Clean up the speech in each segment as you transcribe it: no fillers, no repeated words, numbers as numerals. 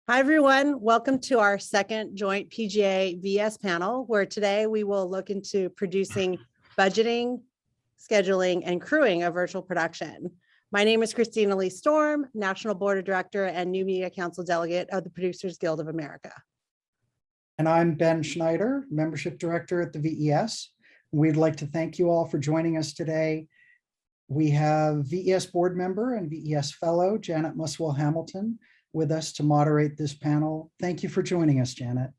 Hi, everyone. Welcome to our second joint PGA VS panel, where today we will look into producing budgeting, scheduling, and crewing a virtual production. My name is Christina Lee Storm, National Board of Director and New Media Council Delegate of the Producers Guild of America. And I'm Ben Schneider, Membership Director at the VES. We'd like to thank you all for joining us today. We have VES Board Member and VES Fellow, Janet Muswell Hamilton, with us to moderate this panel. Thank you for joining us, Janet.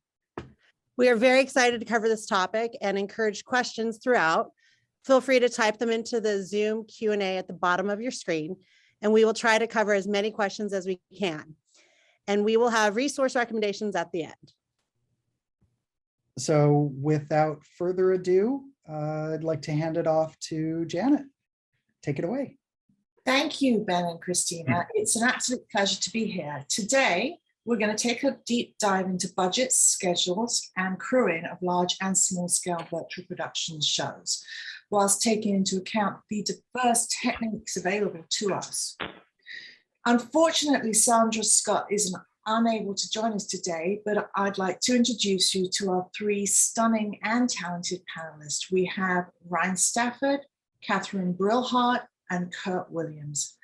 We are very excited to cover this topic and encourage questions throughout. Feel free to type them into the Zoom Q&A at the bottom of your screen, and we will try to cover as many questions as we can. And we will have resource recommendations at the end. So without further ado, I'd like to hand it off to Janet. Take it away. Thank you, Ben and Christina. It's an absolute pleasure to be here. Today, we're going to take a deep dive into budgets, schedules, and crewing of large and small scale virtual production shows, whilst taking into account the diverse techniques available to us. Unfortunately, Sandra Scott is unable to join us today, but I'd like to introduce you to our three stunning and talented panelists. We have Ryan Stafford, Kathryn Brillhart, and Kurt Williams.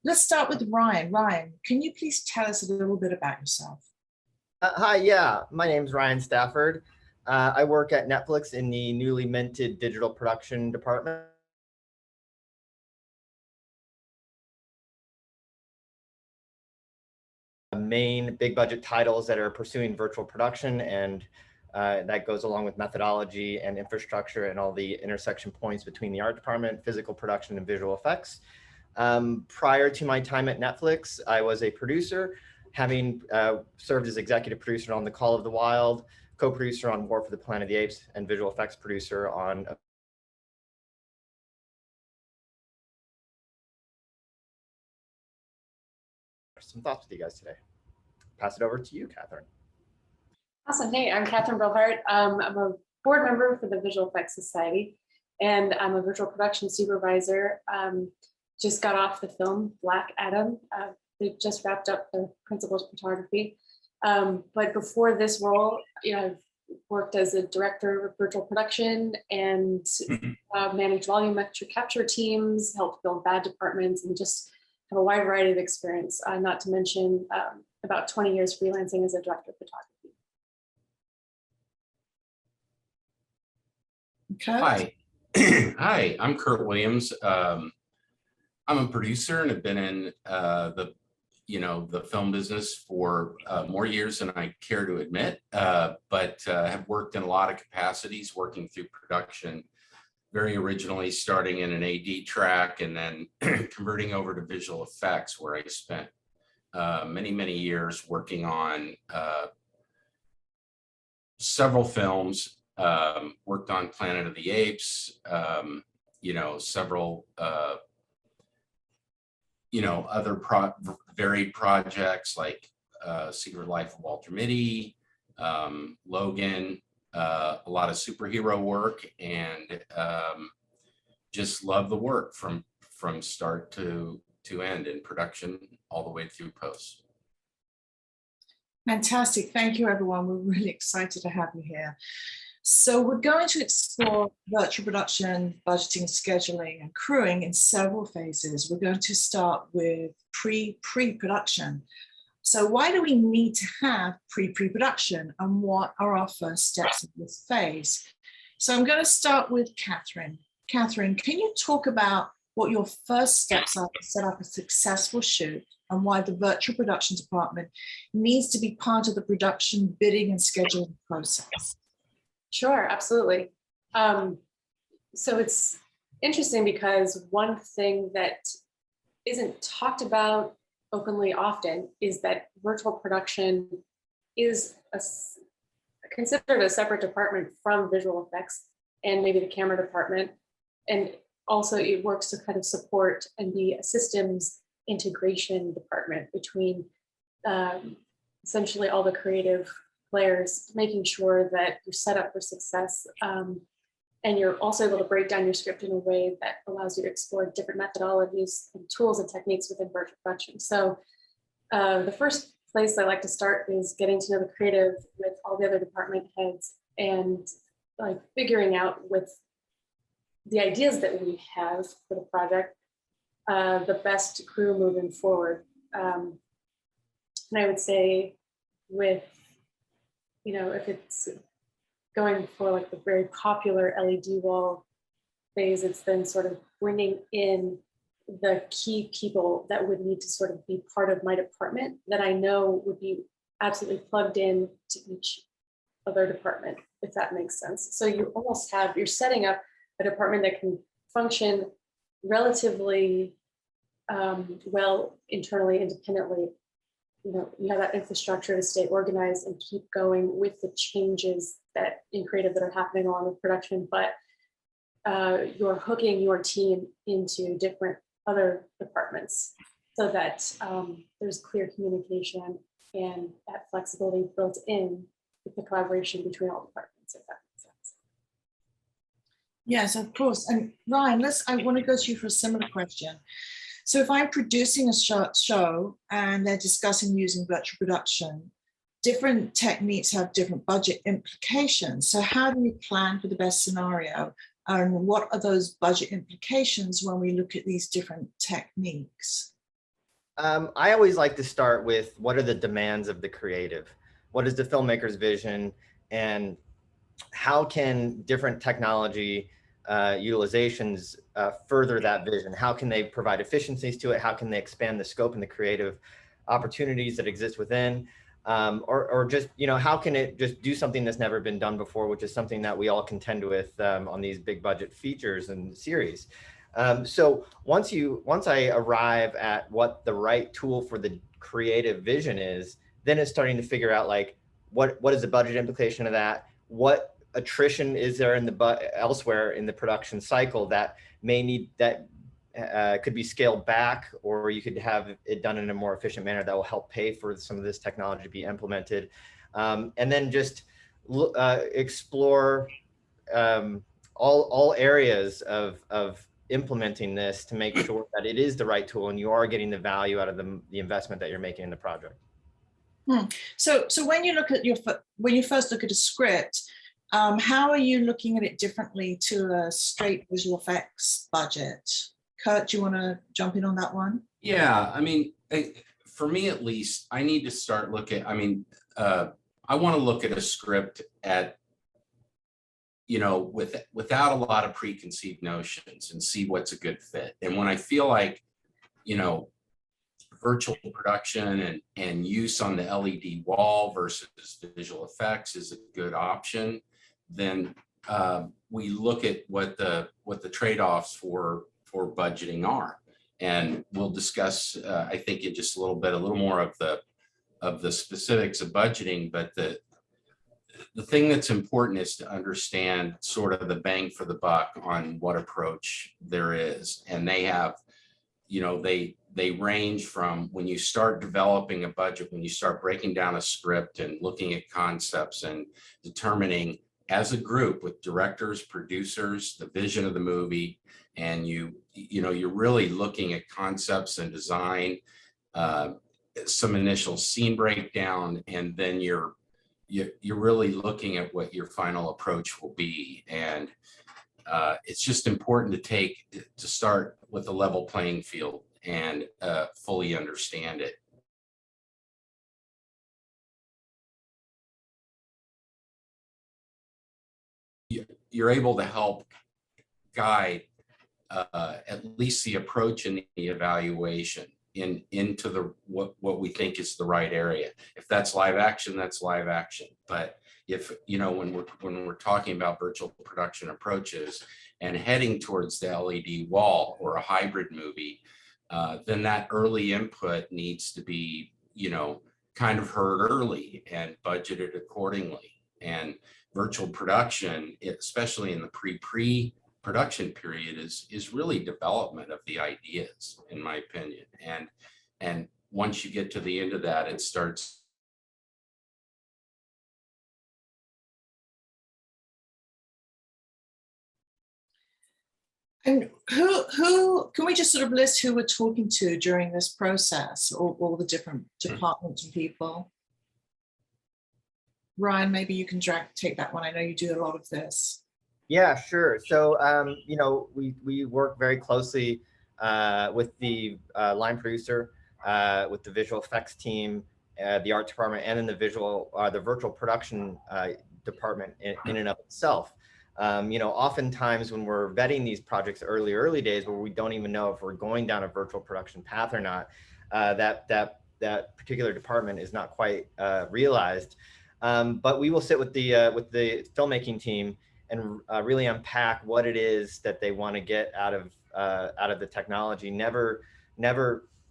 Let's start with Ryan. Ryan, can you please tell us a little bit about yourself? Hi, yeah, my name's Ryan Stafford. I work at Netflix in the newly minted digital production department. Main big budget titles that are pursuing virtual production, and that goes along with methodology and infrastructure and all the intersection points between the art department, physical production, and visual effects. Prior to my time at Netflix, I was a producer, having served as executive producer on The Call of the Wild, co-producer on War for the Planet of the Apes, and visual effects producer on some thoughts with you guys today. Pass it over to you, Kathryn. Awesome. Hey, I'm Kathryn Brillhart. I'm a board member for the Visual Effects Society, and I'm a virtual production supervisor. Just got off the film Black Adam. They just wrapped up the principal's photography. But before this role, I've worked as a director of virtual production and managed volumetric capture teams, helped build bad departments, and just have a wide variety of experience, not to mention about 20 years freelancing as a director of photography. Kurt? Hi, hi, I'm Kurt Williams. I'm a producer and have been in the film business for more years than I care to admit, but have worked in a lot of capacities, working through production, very originally starting in an AD track and then converting over to visual effects, where I spent many years working on several films. Worked on Planet of the Apes, several, other varied projects like Secret Life of Walter Mitty, Logan, a lot of superhero work, and just love the work from start to end in production all the way through post. Fantastic. Thank you, everyone. We're really excited to have you here. So we're going to explore virtual production, budgeting, scheduling, and crewing in several phases. We're going to start with pre-production. So why do we need to have pre-production, and what are our first steps in this phase? So I'm going to start with Kathryn. Kathryn, can you talk about what your first steps are to set up a successful shoot, and why the virtual production department needs to be part of the production bidding and scheduling process? Sure, absolutely. So it's interesting because one thing that isn't talked about openly often is that virtual production is considered a separate department from visual effects and maybe the camera department. And also it works to kind of support and be a systems integration department between essentially all the creative players, making sure that you're set up for success, and you're also able to break down your script in a way that allows you to explore different methodologies and tools and techniques within virtual production. So the first place I like to start is getting to know the creative with all the other department heads and like figuring out with the ideas that we have for the project, the best crew moving forward. And I would say with, if it's going for like the very popular LED wall phase, it's then sort of bringing in the key people that would need to sort of be part of my department that I know would be absolutely plugged in to each other department, if that makes sense. So you almost you're setting up a department that can function relatively well internally, independently. You have that infrastructure to stay organized and keep going with the changes that in creative that are happening along with production, but you're hooking your team into different other departments so that there's clear communication and that flexibility built in with the collaboration between all departments, if that makes sense. Yes, of course. And Ryan, I want to go to you for a similar question. So if I'm producing a show and they're discussing using virtual production, different techniques have different budget implications. So how do we plan for the best scenario? And what are those budget implications when we look at these different techniques? I always like to start with what are the demands of the creative? What is the filmmaker's vision? And how can different technology utilizations further that vision? How can they provide efficiencies to it? How can they expand the scope and the creative opportunities that exist within? Or just, how can it just do something that's never been done before, which is something that we all contend with on these big budget features and series. So once I arrive at what the right tool for the creative vision is, then it's starting to figure out like, what is the budget implication of that? What attrition is there in elsewhere in the production cycle that could be scaled back, or you could have it done in a more efficient manner that will help pay for some of this technology to be implemented. And then just explore all areas of implementing this to make sure that it is the right tool and you are getting the value out of the investment that you're making in the project. So when you look at when you first look at a script, how are you looking at it differently to a straight visual effects budget? Kurt, do you want to jump in on that one? Yeah, I mean, for me at least, I need to start looking. I mean, I want to look at a script at, without a lot of preconceived notions and see what's a good fit. And when I feel like, virtual production and use on the LED wall versus visual effects is a good option, then we look at what the trade-offs for budgeting are, and we'll discuss I think in just a little more of the specifics of budgeting. But the thing that's important is to understand sort of the bang for the buck on what approach there is, and they have, they range from when you start developing a budget, when you start breaking down a script and looking at concepts and determining as a group with directors, producers, the vision of the movie, and you're really looking at concepts and design, some initial scene breakdown, and then you're really looking at what your final approach will be. And it's just important to start with a level playing field and fully understand it. You're able to help guide at least the approach and the evaluation into what we think is the right area. If that's live action, that's live action. But if when we're talking about virtual production approaches and heading towards the LED wall or a hybrid movie, then that early input needs to be kind of heard early and budgeted accordingly. And virtual production, especially in the pre-production period, is really development of the ideas, in my opinion. And once you get to the end of that, it starts. And who can we just sort of list who we're talking to during this process, or all the different departments and people? Ryan, maybe you can take that one. I know you do a lot of this. Yeah, sure. So, you know, we work very closely with the line producer, with the visual effects team, the art department, and then the virtual production department in and of itself. You know, oftentimes when we're vetting these projects early days, where we don't even know if we're going down a virtual production path or not, that particular department is not quite realized. But we will sit with the filmmaking team and really unpack what it is that they want to get out of the technology. Never,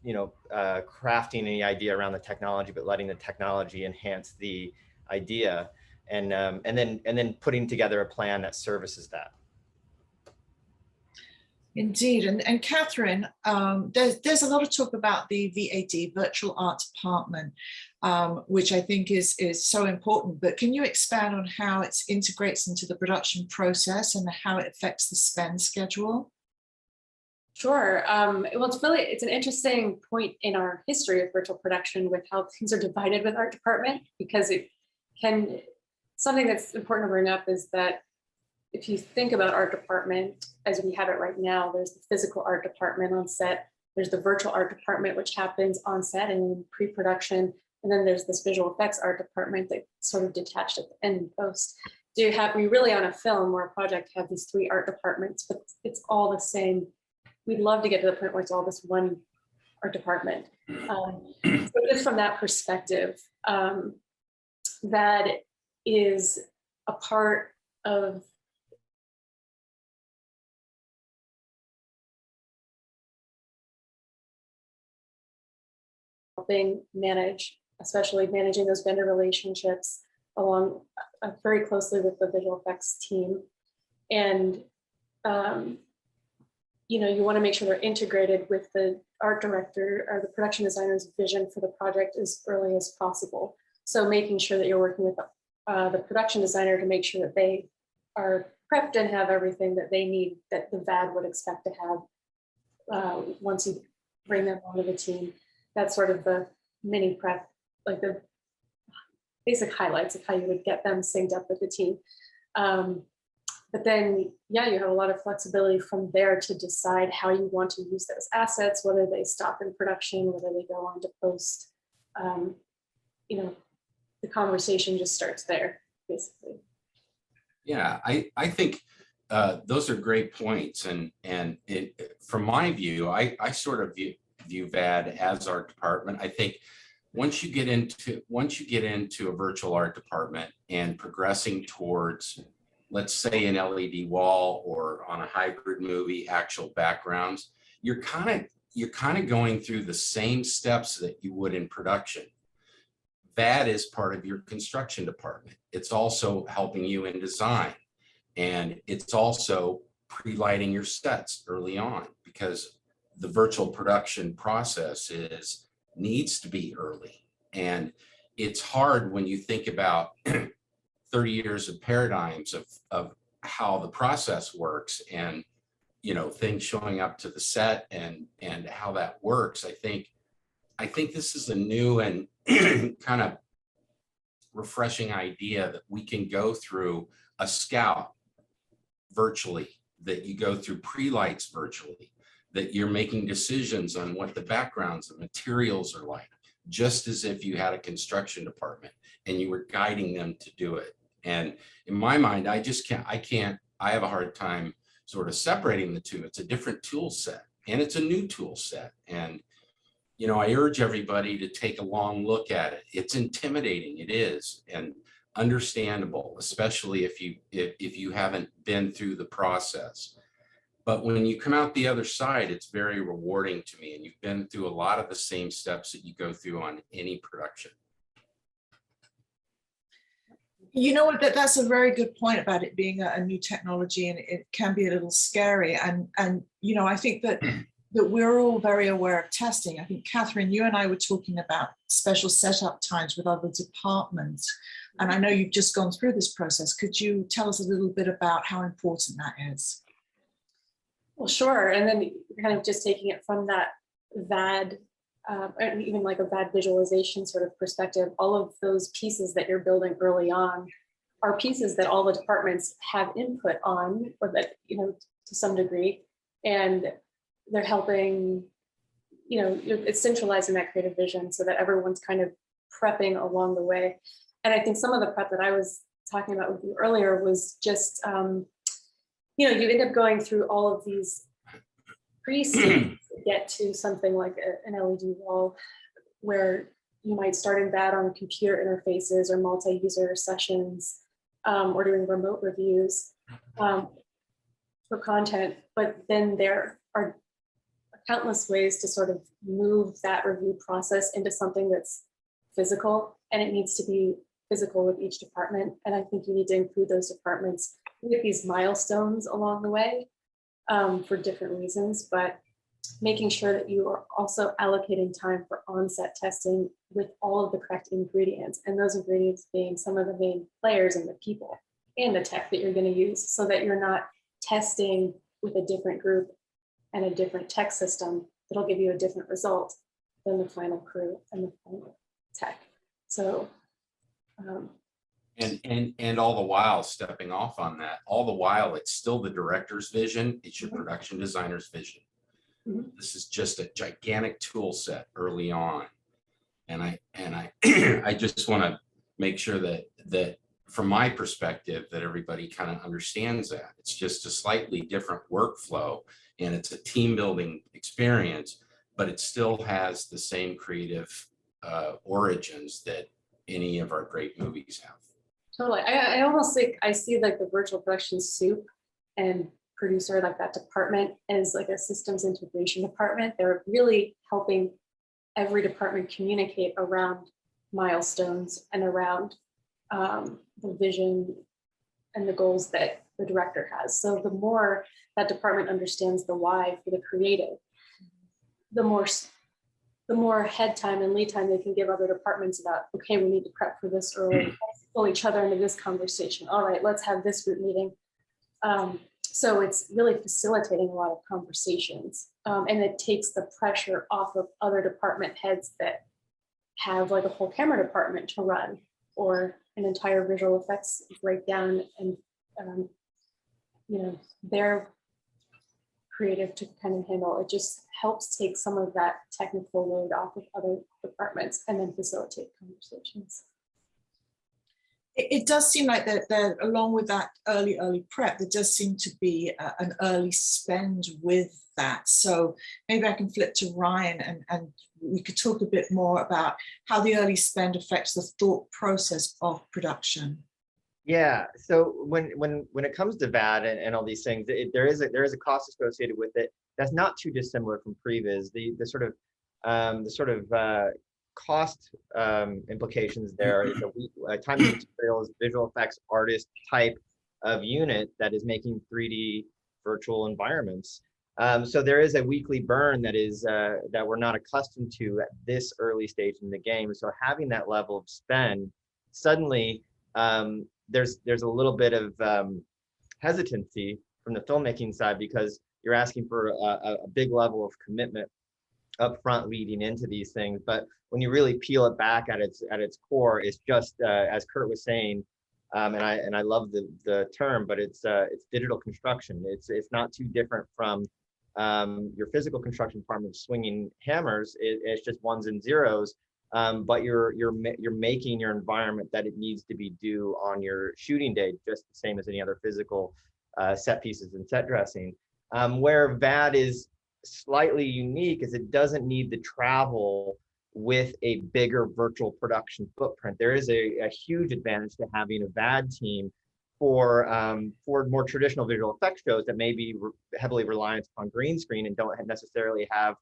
you know, crafting any idea around the technology, but letting the technology enhance the idea, and then putting together a plan that services that. Indeed, and Kathryn, there's a lot of talk about the VAD, Virtual Art Department, which I think is so important. But can you expand on how it integrates into the production process and how it affects the spend schedule? Sure. Well, it's an interesting point in our history of virtual production with how things are divided with art department, because something that's important to bring up is that if you think about art department as we have it right now, there's the physical art department on set, there's the virtual art department, which happens on set and in pre-production, and then there's this visual effects art department that's sort of detached at the end in post. So we really on a film or a project have these three art departments, but it's all the same. We'd love to get to the point where it's all this one art department. So just from that perspective, that is a part of helping manage, especially managing those vendor relationships along very closely with the visual effects team. And, you know, you want to make sure they're integrated with the art director or the production designer's vision for the project as early as possible. So making sure that you're working with the production designer to make sure that they are prepped and have everything that they need, that the VAD would expect to have once you bring them onto the team. That's sort of the mini prep, like the basic highlights of how you would get them synced up with the team. But then, yeah, you have a lot of flexibility from there to decide how you want to use those assets, whether they stop in production, whether they go on to post. You know, the conversation just starts there, basically. Yeah, I think those are great points. And from my view, I sort of view VAD as art department. I think once you get into a virtual art department and progressing towards, let's say, an LED wall or on a hybrid movie, actual backgrounds, you're kind of going through the same steps that you would in production. VAD is part of your construction department. It's also helping you in design, and it's also pre-lighting your sets early on, because the virtual production process needs to be early. And it's hard when you think about 30 years of paradigms of how the process works, and, you know, things showing up to the set and how that works. I think this is a new and kind of refreshing idea that we can go through a scout virtually, that you go through pre-lights virtually, that you're making decisions on what the backgrounds and materials are like, just as if you had a construction department and you were guiding them to do it. And in my mind, I have a hard time sort of separating the two. It's a different tool set, and it's a new tool set. And, you know, I urge everybody to take a long look at it. It's intimidating, it is, and understandable, especially if you haven't been through the process. But when you come out the other side, it's very rewarding to me, and you've been through a lot of the same steps that you go through on any production. You know what, that's a very good point about it being a new technology, and it can be a little scary. And you know, I think that we're all very aware of testing. I think, Kathryn, you and I were talking about special setup times with other departments. And I know you've just gone through this process. Could you tell us a little bit about how important that is? Well, sure. And then kind of just taking it from that VAD, or even like a VAD visualization sort of perspective, all of those pieces that you're building early on are pieces that all the departments have input on, or that, to some degree, and they're helping, it's centralizing that creative vision so that everyone's kind of prepping along the way. And I think some of the prep that I was talking about with you earlier was just, you end up going through all of these pre-stages to get to something like an LED wall, where you might start in that on computer interfaces or multi-user sessions, or doing remote reviews for content. But then there are countless ways to sort of move that review process into something that's physical, and it needs to be physical with each department. And I think you need to include those departments with these milestones along the way for different reasons, but making sure that you are also allocating time for on-set testing with all of the correct ingredients, and those ingredients being some of the main players and the people and the tech that you're going to use, so that you're not testing with a different group and a different tech system that'll give you a different result than the final crew and the final tech. So and all the while, stepping off on that, all the while, it's still the director's vision, it's your production designer's vision. This is just a gigantic tool set early on. And I I just want to make sure that from my perspective, that everybody kind of understands that it's just a slightly different workflow, and it's a team building experience, but it still has the same creative origins that any of our great movies have. totally. I almost think I see like the virtual production soup and producer, like that department, as like a systems integration department. They're really helping every department communicate around milestones and around the vision and the goals that the director has. So the more that department understands the why for the creative, the more head time and lead time they can give other departments about, okay, we need to prep for this early, let's pull each other into this conversation. All right, let's have this group meeting. So it's really facilitating a lot of conversations, and it takes the pressure off of other department heads that have like a whole camera department to run, or an entire visual effects breakdown, and they're creative to kind of handle. It just helps take some of that technical load off of other departments and then facilitate conversations. It does seem like that along with that early prep, there does seem to be an early spend with that. So maybe I can flip to Ryan and we could talk a bit more about how the early spend affects the thought process of production. Yeah, so when it comes to VAD and all these things, there is a cost associated with it that's not too dissimilar from previs. The sort of cost implications there is a time and materials, visual effects artist type of unit that is making 3D virtual environments. So there is a weekly burn that is that we're not accustomed to at this early stage in the game. So having that level of spend, suddenly there's a little bit of hesitancy from the filmmaking side, because you're asking for a big level of commitment up front leading into these things. But when you really peel it back at its core, it's just as Kurt was saying, and I love the term, but it's digital construction. It's not too different from your physical construction department swinging hammers. It's just ones and zeros, but you're making your environment that it needs to be due on your shooting day, just the same as any other physical set pieces and set dressing. Where VAD is slightly unique is it doesn't need to travel with a bigger virtual production footprint. There is a huge advantage to having a VAD team for more traditional visual effects shows that may be heavily reliant on green screen and don't necessarily have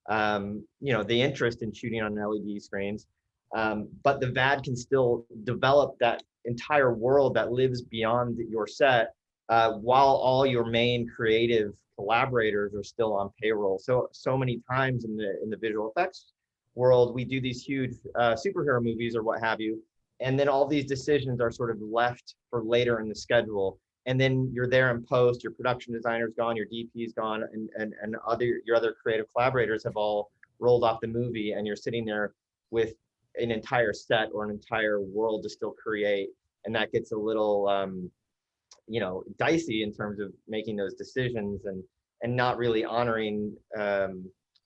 the interest in shooting on LED screens. But the VAD can still develop that entire world that lives beyond your set, while all your main creative collaborators are still on payroll. So many times in the visual effects world, we do these huge superhero movies or what have you, and then all these decisions are sort of left for later in the schedule. and then you're there in post, your production designer's gone, your DP's gone, and your other creative collaborators have all rolled off the movie, and you're sitting there with an entire set or an entire world to still create. And that gets a little, you know, dicey in terms of making those decisions and not really honoring,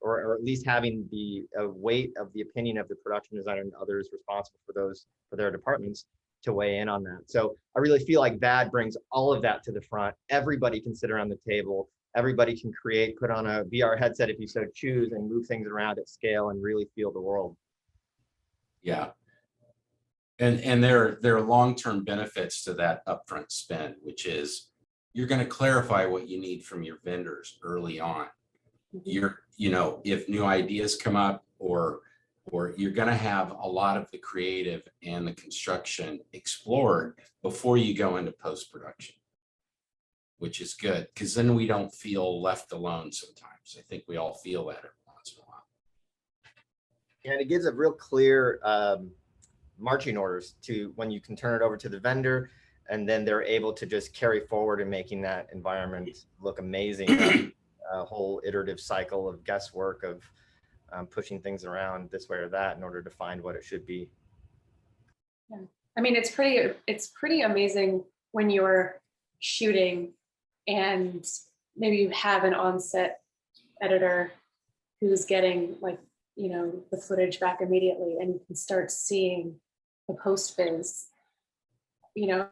or at least having the weight of the opinion of the production designer and others responsible for their departments to weigh in on that. So I really feel like VAD brings all of that to the front. Everybody can sit around the table. Everybody can create, put on a VR headset if you so choose, and move things around at scale and really feel the world. Yeah. And there are long-term benefits to that upfront spend, which is you're going to clarify what you need from your vendors early on. You know, if new ideas come up, or you're going to have a lot of the creative and the construction explored before you go into post-production, which is good, because then we don't feel left alone sometimes. I think we all feel that every once in a while. And it gives a real clear marching orders to when you can turn it over to the vendor, and then they're able to just carry forward and making that environment look amazing. A whole iterative cycle of guesswork of pushing things around this way or that in order to find what it should be. Yeah. I mean, it's pretty amazing when you're shooting and maybe you have an on-set editor who's getting, like, you know, the footage back immediately, and you can start seeing the post-viz, you know.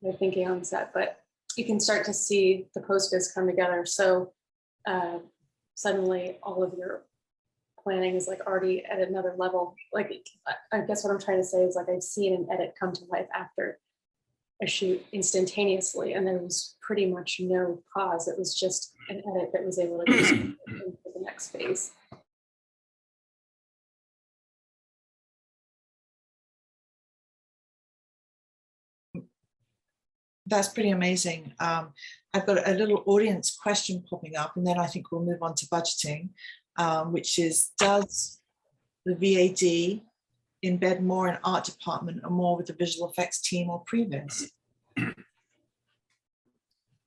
They're thinking on set, but you can start to see the post-viz come together. So suddenly all of your planning is like already at another level. Like, I guess what I'm trying to say is, like, I've seen an edit come to life after a shoot instantaneously, and there was pretty much no pause. It was just an edit that was able to go into the next phase. That's pretty amazing. I've got a little audience question popping up, and then I think we'll move on to budgeting, which is, does the VAD embed more in art department or more with the visual effects team or previs?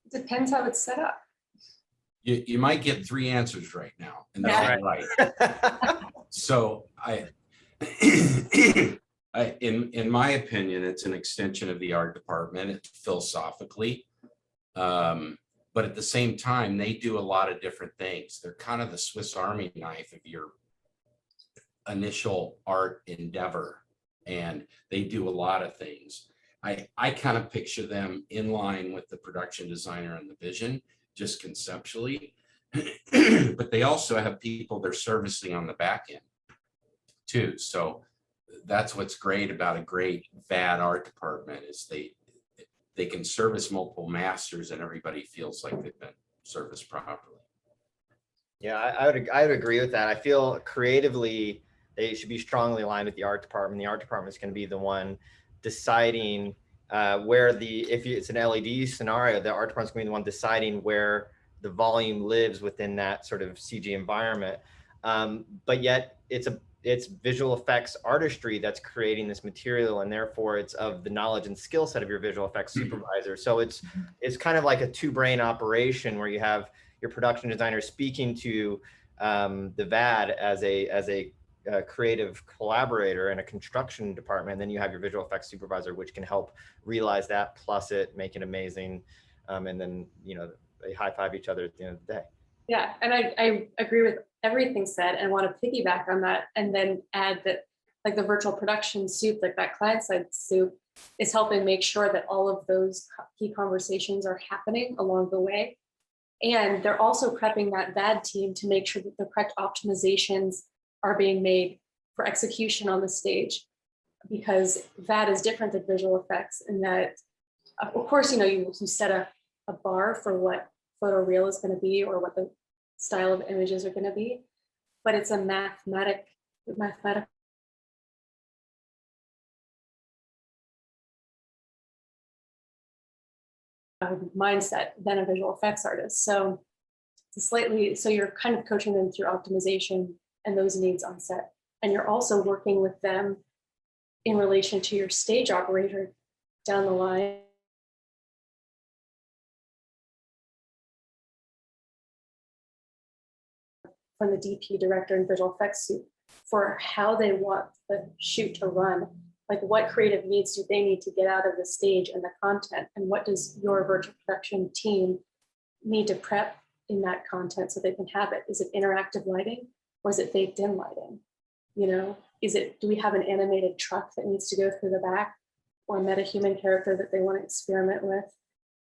Depends how it's set up. You might get 3 answers right now, and they're all right. So in my opinion, it's an extension of the art department, philosophically. But at the same time, they do a lot of different things. They're kind of the Swiss Army knife of your initial art endeavor, and they do a lot of things. I kind of picture them in line with the production designer and the vision, just conceptually. But they also have people they're servicing on the back end too. So that's what's great about a great VAD art department, is they can service multiple masters and everybody feels like they've been serviced properly. Yeah, I would agree with that. I feel creatively they should be strongly aligned with the art department. The art department is going to be the one deciding where if it's an LED scenario, the art department is going to be the one deciding where the volume lives within that sort of CG environment. But yet it's visual effects artistry that's creating this material, and therefore it's of the knowledge and skill set of your visual effects supervisor. So it's kind of like a 2-brain operation where you have your production designer speaking to the VAD as a creative collaborator in a construction department. And then you have your visual effects supervisor, which can help realize that, plus it, make it amazing. And then, you know, they high five each other at the end of the day. Yeah, and I agree with everything said, and want to piggyback on that, and then add that, like, the virtual production soup, like that client-side soup, is helping make sure that all of those key conversations are happening along the way. And they're also prepping that VAD team to make sure that the correct optimizations are being made for execution on the stage, because VAD is different than visual effects in that, of course, you know, you set a bar for what photoreal is going to be, or what the style of images are going to be, but it's a mathematical mindset than a visual effects artist. So it's so you're kind of coaching them through optimization and those needs on set, And you're also working with them in relation to your stage operator down the line. From the DP director and visual effects suit for how they want the shoot to run. Like what creative needs do they need to get out of the stage and the content? And what does your virtual production team need to prep in that content so they can have it? Is it interactive lighting or is it baked in lighting? You know, do we have an animated truck that needs to go through the back or a metahuman character that they want to experiment with?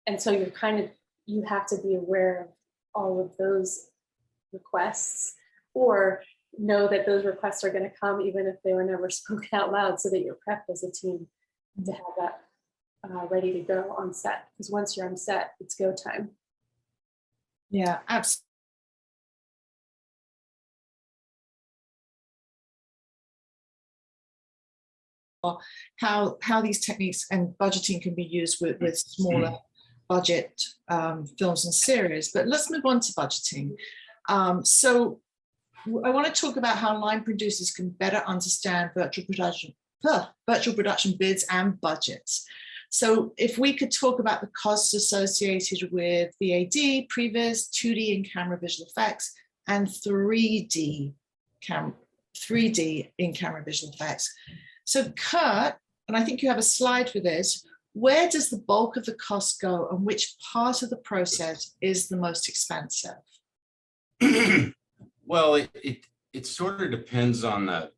And so you have to be aware of all of those requests, or know that those requests are going to come even if they were never spoken out loud, so that you're prepped as a team to have that ready to go on set. Because once you're on set, it's go time. Yeah, absolutely. How these techniques and budgeting can be used with smaller budget films and series. But let's move on to budgeting. So I want to talk about how line producers can better understand virtual production bids and budgets. So if we could talk about the costs associated with VAD, previs, 2D and camera visual effects, and 3D in-camera visual effects. So Kurt, and I think you have a slide for this, where does the bulk of the cost go and which part of the process is the most expensive? Well, it sort of depends on the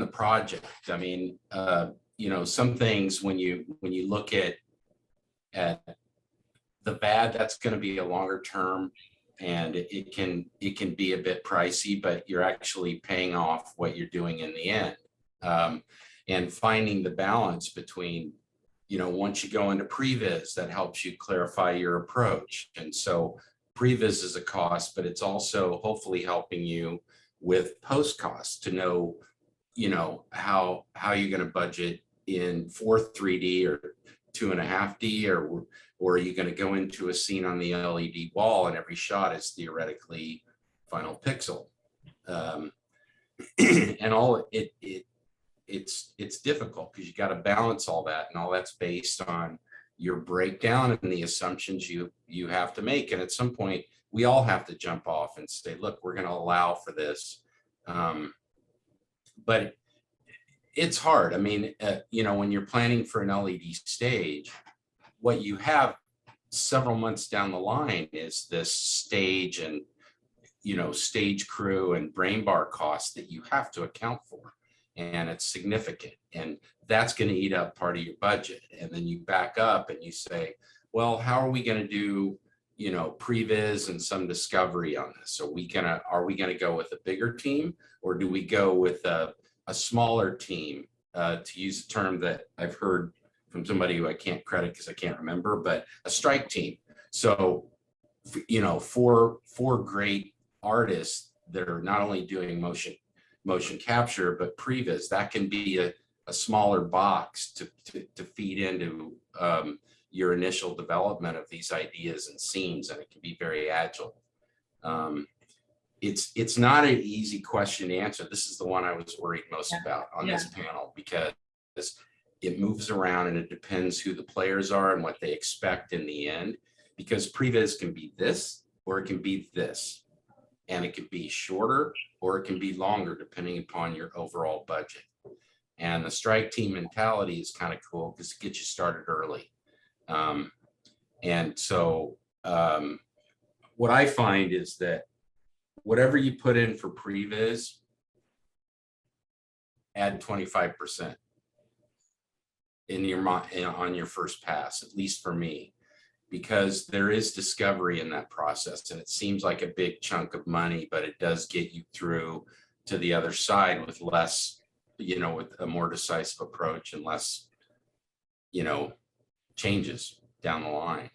project. I mean, you know, some things when you look at the VAD, that's going to be a longer term, and it can be a bit pricey, but you're actually paying off what you're doing in the end. And finding the balance between, you know, once you go into previs, that helps you clarify your approach. And so previs is a cost, but it's also hopefully helping you with post costs to know, you know, how you're going to budget in 3D or 2.5D, or are you going to go into a scene on the LED wall and every shot is theoretically final pixel. And all it's difficult because you got to balance all that, and all that's based on your breakdown and the assumptions you have to make. And at some point we all have to jump off and say, look, we're going to allow for this. But it's hard. I mean, you know, when you're planning for an LED stage, what you have several months down the line is this stage and, you know, stage crew and brain bar costs that you have to account for. And it's significant. And that's going to eat up part of your budget. And then you back up and you say, well, how are we going to do, you know, previs and some discovery on this? Are we going to go with a bigger team, or do we go with a smaller team, to use a term that I've heard from somebody who I can't credit because I can't remember, but a strike team. So, you know, four great artists that are not only doing motion capture, but previs, that can be a smaller box to feed into your initial development of these ideas and scenes, and it can be very agile. It's not an easy question to answer. This is the one I was worried most about on this panel, because it moves around and it depends who the players are and what they expect in the end, because previs can be this or it can be this, and it can be shorter or it can be longer depending upon your overall budget. And the strike team mentality is kind of cool because it gets you started early. And so what I find is that whatever you put in for previs, add 25% in your on your first pass, at least for me, because there is discovery in that process, and it seems like a big chunk of money, but it does get you through to the other side with less, you know, with a more decisive approach and less, you know, changes down the line.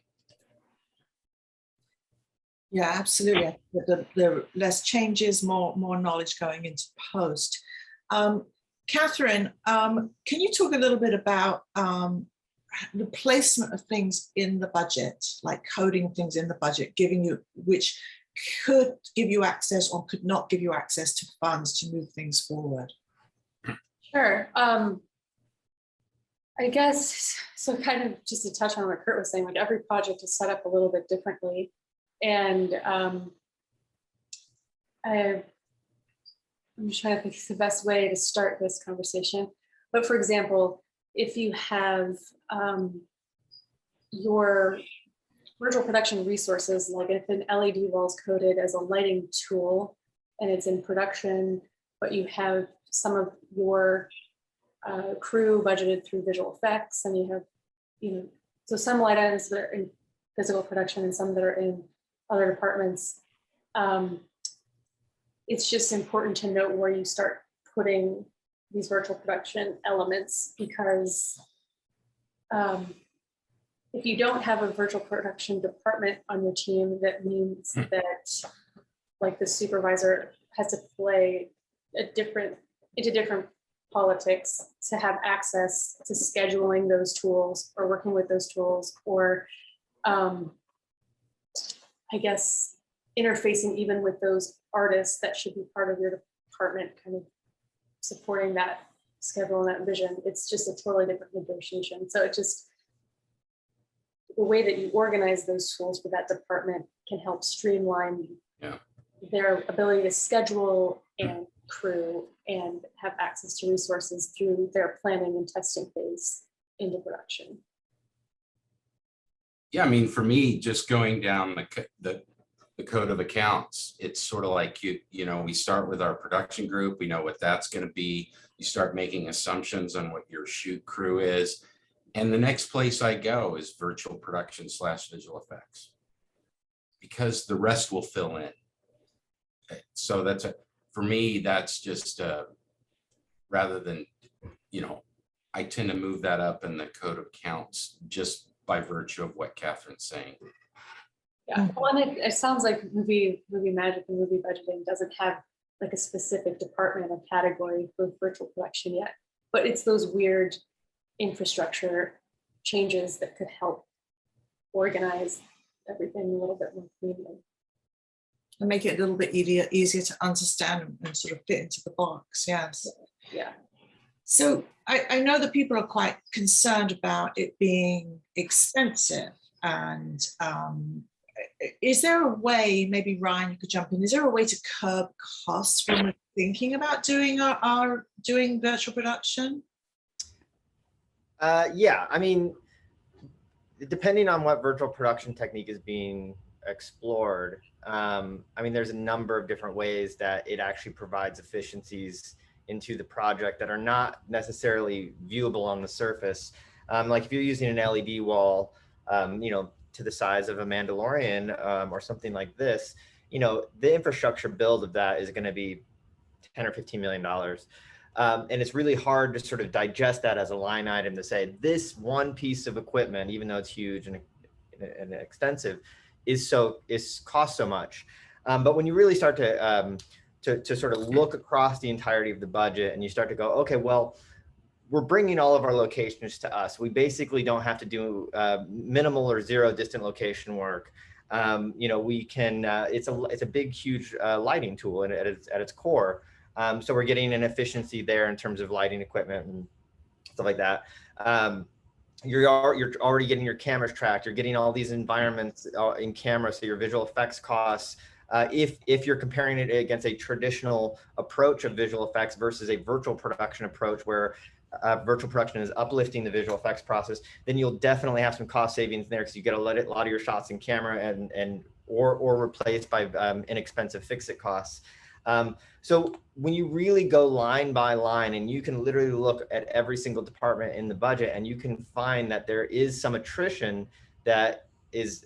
Yeah, absolutely. The less changes, more knowledge going into post. Kathryn, can you talk a little bit about the placement of things in the budget, like coding things in the budget, giving you which could give you access or could not give you access to funds to move things forward? Sure. I guess, so kind of just to touch on what Kurt was saying, like every project is set up a little bit differently. And I'm just trying to think the best way to start this conversation. But for example, if you have your virtual production resources, like if an LED wall is coded as a lighting tool and it's in production, but you have some of your crew budgeted through visual effects, and you have, so some light items that are in physical production and some that are in other departments. It's just important to note where you start putting these virtual production elements, because if you don't have a virtual production department on your team, that means that like the supervisor has to play into different politics to have access to scheduling those tools or working with those tools, or I guess interfacing even with those artists that should be part of your department, kind of supporting that schedule and that vision. It's just a totally different negotiation. So it just, the way that you organize those tools for that department can help streamline their ability to schedule and crew and have access to resources through their planning and testing phase into production. Yeah, I mean, for me, just going down the code of accounts, it's sort of like, we start with our production group, we know what that's going to be. You start making assumptions on what your shoot crew is. And the next place I go is virtual production / visual effects, because the rest will fill in. So for me, that's just rather than, I tend to move that up in the code of accounts just by virtue of what Kathryn's saying. Yeah, well, and it sounds like movie magic and movie budgeting doesn't have like a specific department or category for virtual production yet, but it's those weird infrastructure changes that could help organize everything a little bit more cleanly. And make it a little bit easier to understand and sort of fit into the box. Yes. Yeah. So I know that people are quite concerned about it being expensive, and is there a way, maybe Ryan, you could jump in, is there a way to curb costs when we're thinking about doing doing virtual production? Yeah, I mean, depending on what virtual production technique is being explored, I mean, there's a number of different ways that it actually provides efficiencies into the project that are not necessarily viewable on the surface. Like if you're using an LED wall, to the size of a Mandalorian or something like this, the infrastructure build of that is going to be $10 or $15 million. And it's really hard to sort of digest that as a line item to say this one piece of equipment, even though it's huge and extensive, costs so much. But when you really start to sort of look across the entirety of the budget and you start to go, okay, well, we're bringing all of our locations to us. We basically don't have to do minimal or zero distant location work. We can, it's a big, huge lighting tool at its core. So we're getting an efficiency there in terms of lighting equipment and stuff like that. You're already getting your cameras tracked. You're getting all these environments in camera, so your visual effects costs. If you're comparing it against a traditional approach of visual effects versus a virtual production approach where virtual production is uplifting the visual effects process, then you'll definitely have some cost savings there because you get a lot of your shots in camera or replaced by inexpensive fix-it costs. So when you really go line by line and you can literally look at every single department in the budget and you can find that there is some attrition that is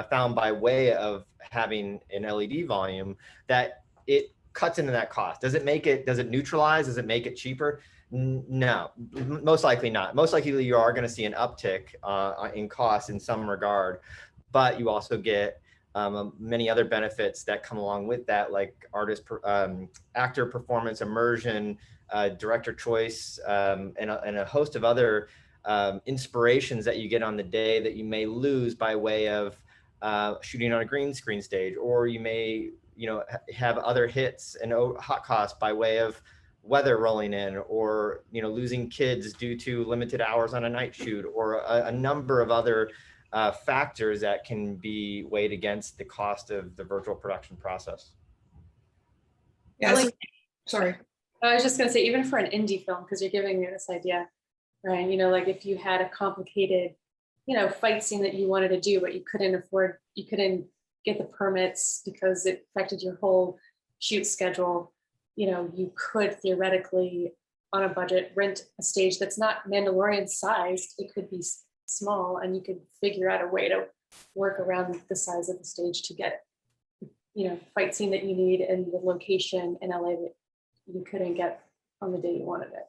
found by way of having an LED volume, that it cuts into that cost. Does it neutralize? Does it make it cheaper? No, most likely not. Most likely you are going to see an uptick in cost in some regard, but you also get many other benefits that come along with that, like actor performance, immersion, director choice, and a host of other inspirations that you get on the day that you may lose by way of shooting on a green screen stage, or you may, have other hits and hot costs by way of weather rolling in, or, losing kids due to limited hours on a night shoot, or a number of other factors that can be weighed against the cost of the virtual production process. Yeah, so- sorry. I was just going to say, even for an indie film, because you're giving me this idea, right? Like if you had a complicated, fight scene that you wanted to do, but you couldn't get the permits because it affected your whole shoot schedule. You could theoretically, on a budget, rent a stage that's not Mandalorian sized. It could be small, and you could figure out a way to work around the size of the stage to get, fight scene that you need and the location in LA that you couldn't get on the day you wanted it.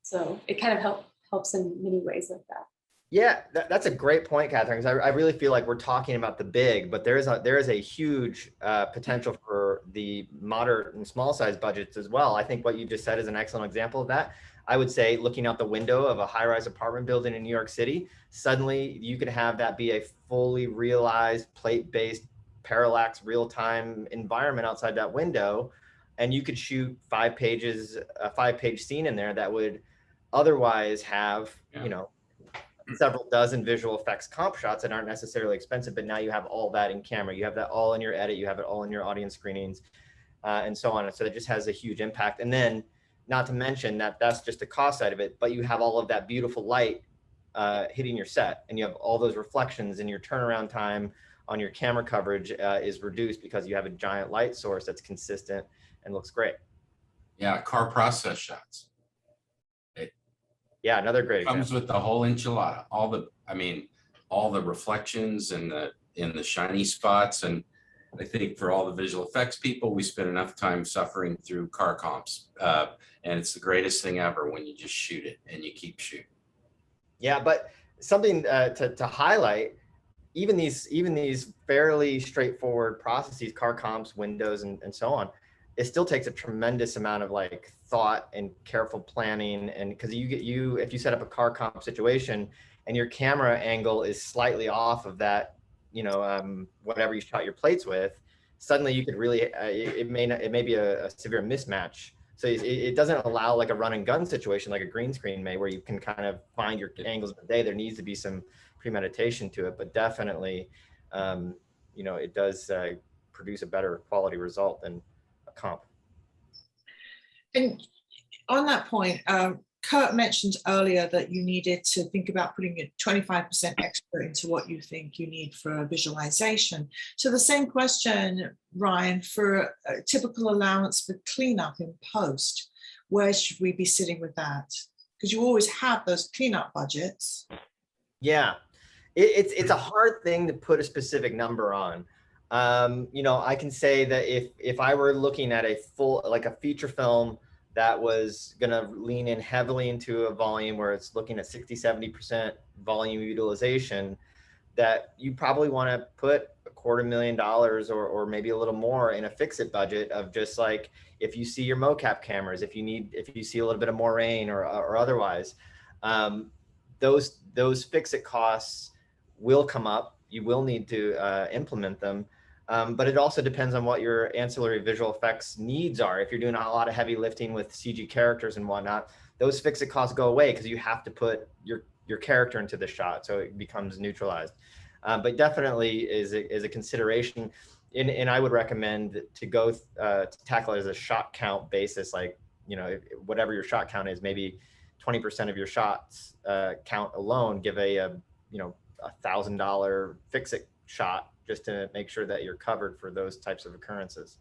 So it kind of helps in many ways like that. Yeah, that's a great point, Kathryn, because I really feel like we're talking about the big, but there is a huge potential for the moderate and small size budgets as well. I think what you just said is an excellent example of that. I would say, looking out the window of a high-rise apartment building in New York City, suddenly you could have that be a fully realized plate-based parallax real-time environment outside that window, and you could shoot a 5-page scene in there that would otherwise have, several dozen visual effects comp shots that aren't necessarily expensive, but now you have all that in camera. You have that all in your edit. You have it all in your audience screenings, and so on. And so it just has a huge impact. And then, not to mention that's just the cost side of it, but you have all of that beautiful light hitting your set, and you have all those reflections, and your turnaround time on your camera coverage is reduced because you have a giant light source that's consistent and looks great. Yeah, car process shots. Yeah, another great Comes example. with the whole enchilada, all the reflections and the shiny spots. And I think for all the visual effects people, we spend enough time suffering through car comps. And it's the greatest thing ever when you just shoot it and you keep shooting. Yeah, but something to highlight, even these fairly straightforward processes, car comps, windows, and so on, it still takes a tremendous amount of thought and careful planning. And because if you set up a car comp situation and your camera angle is slightly off of that, whatever you shot your plates with, suddenly you could really, it may be a severe mismatch. So it doesn't allow a run and gun situation like a green screen may, where you can kind of find your angles of the day. There needs to be some premeditation to it, but definitely, it does produce a better quality result than a comp. And on that point, Kurt mentioned earlier that you needed to think about putting a 25% extra into what you think you need for a visualization. So the same question, Ryan, for a typical allowance for cleanup in post, where should we be sitting with that? Because you always have those cleanup budgets. Yeah, it's a hard thing to put a specific number on. I can say that if I were looking at a full, a feature film that was going to lean in heavily into a volume where it's looking at 60-70% volume utilization, that you probably want to put $250,000 or maybe a little more in a fix-it budget of just if you see your mocap cameras, if you see a little bit of more rain or otherwise, those fix-it costs will come up. You will need to implement them. But it also depends on what your ancillary visual effects needs are. If you're doing a lot of heavy lifting with CG characters and whatnot, those fix-it costs go away because you have to put your character into the shot, so it becomes neutralized. But definitely is a consideration, and I would recommend to go to tackle it as a shot count basis. Whatever your shot count is, maybe 20% of your shots count alone, give a $1,000 fix-it shot, just to make sure that you're covered for those types of occurrences.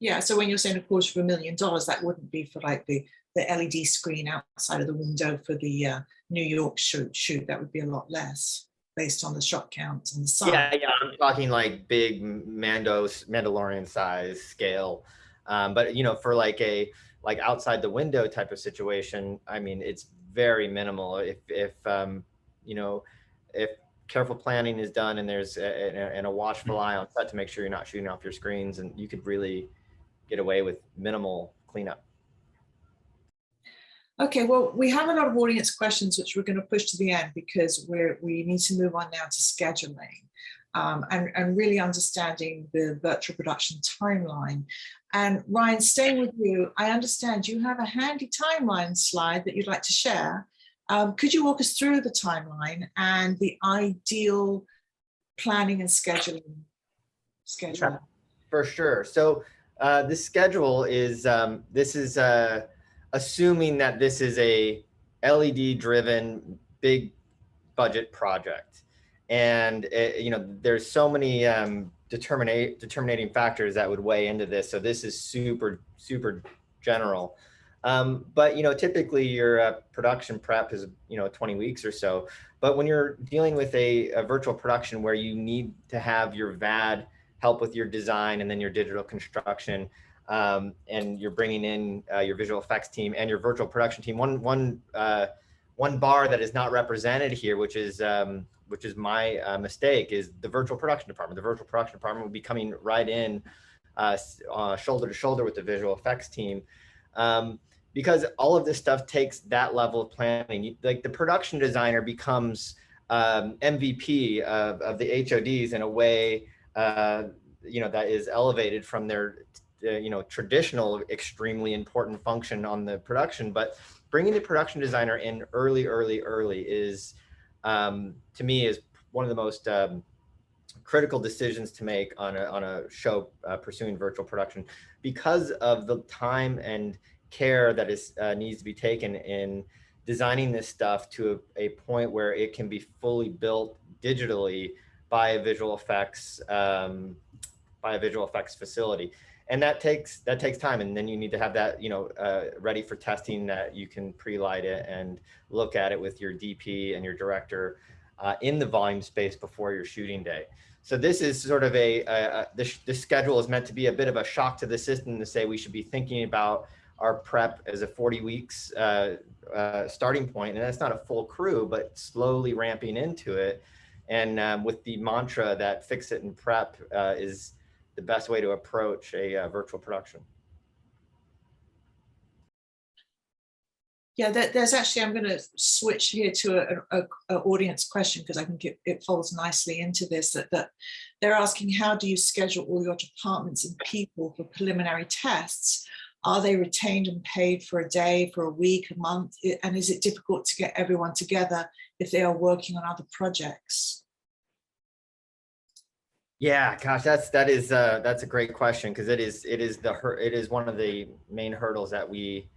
Yeah, so when you're saying $250,000, that wouldn't be for the LED screen outside of the window for the New York shoot. That would be a lot less based on the shot count and the size. Yeah, I'm talking big Mandalorian size scale. But for a outside the window type of situation, I mean, it's very minimal. If careful planning is done and there's a watchful eye on set to make sure you're not shooting off your screens, and you could really get away with minimal cleanup. Okay, well, we have a lot of audience questions, which we're going to push to the end because we need to move on now to scheduling. and really understanding the virtual production timeline. And Ryan, staying with you, I understand you have a handy timeline slide that you'd like to share. Could you walk us through the timeline and the ideal planning and scheduling schedule? Yeah, for sure. So the schedule is, this is assuming that this is a LED driven big budget project. And you know, there's so many determining factors that would weigh into this. So this is super general. But you know, typically your production prep is 20 weeks or so. But when you're dealing with a virtual production where you need to have your VAD help with your design and then your digital construction, and you're bringing in your visual effects team and your virtual production team, one bar that is not represented here, which is my mistake, is the virtual production department. The virtual production department will be coming right in shoulder to shoulder with the visual effects team, because all of this stuff takes that level of planning. Like the production designer becomes MVP of the HODs in a way that is elevated from their traditional extremely important function on the production. But bringing the production designer in early is, to me, is one of the most critical decisions to make on a show pursuing virtual production, because of the time and care that is needs to be taken in designing this stuff to a point where it can be fully built digitally by a visual effects facility. And that takes time, and then you need to have that ready for testing, that you can pre-light it and look at it with your DP and your director in the volume space before your shooting day. So this is sort of this schedule is meant to be a bit of a shock to the system, to say we should be thinking about our prep as a 40 weeks starting point, and that's not a full crew, but slowly ramping into it. And with the mantra that fix it and prep is the best way to approach a virtual production. Yeah, there's actually, I'm going to switch here to an audience question, because I think it falls nicely into this, that they're asking, how do you schedule all your departments and people for preliminary tests? Are they retained and paid for a day, for a week, a month? And is it difficult to get everyone together if they are working on other projects? Yeah, gosh, that's a great question, because it is one of the main hurdles that we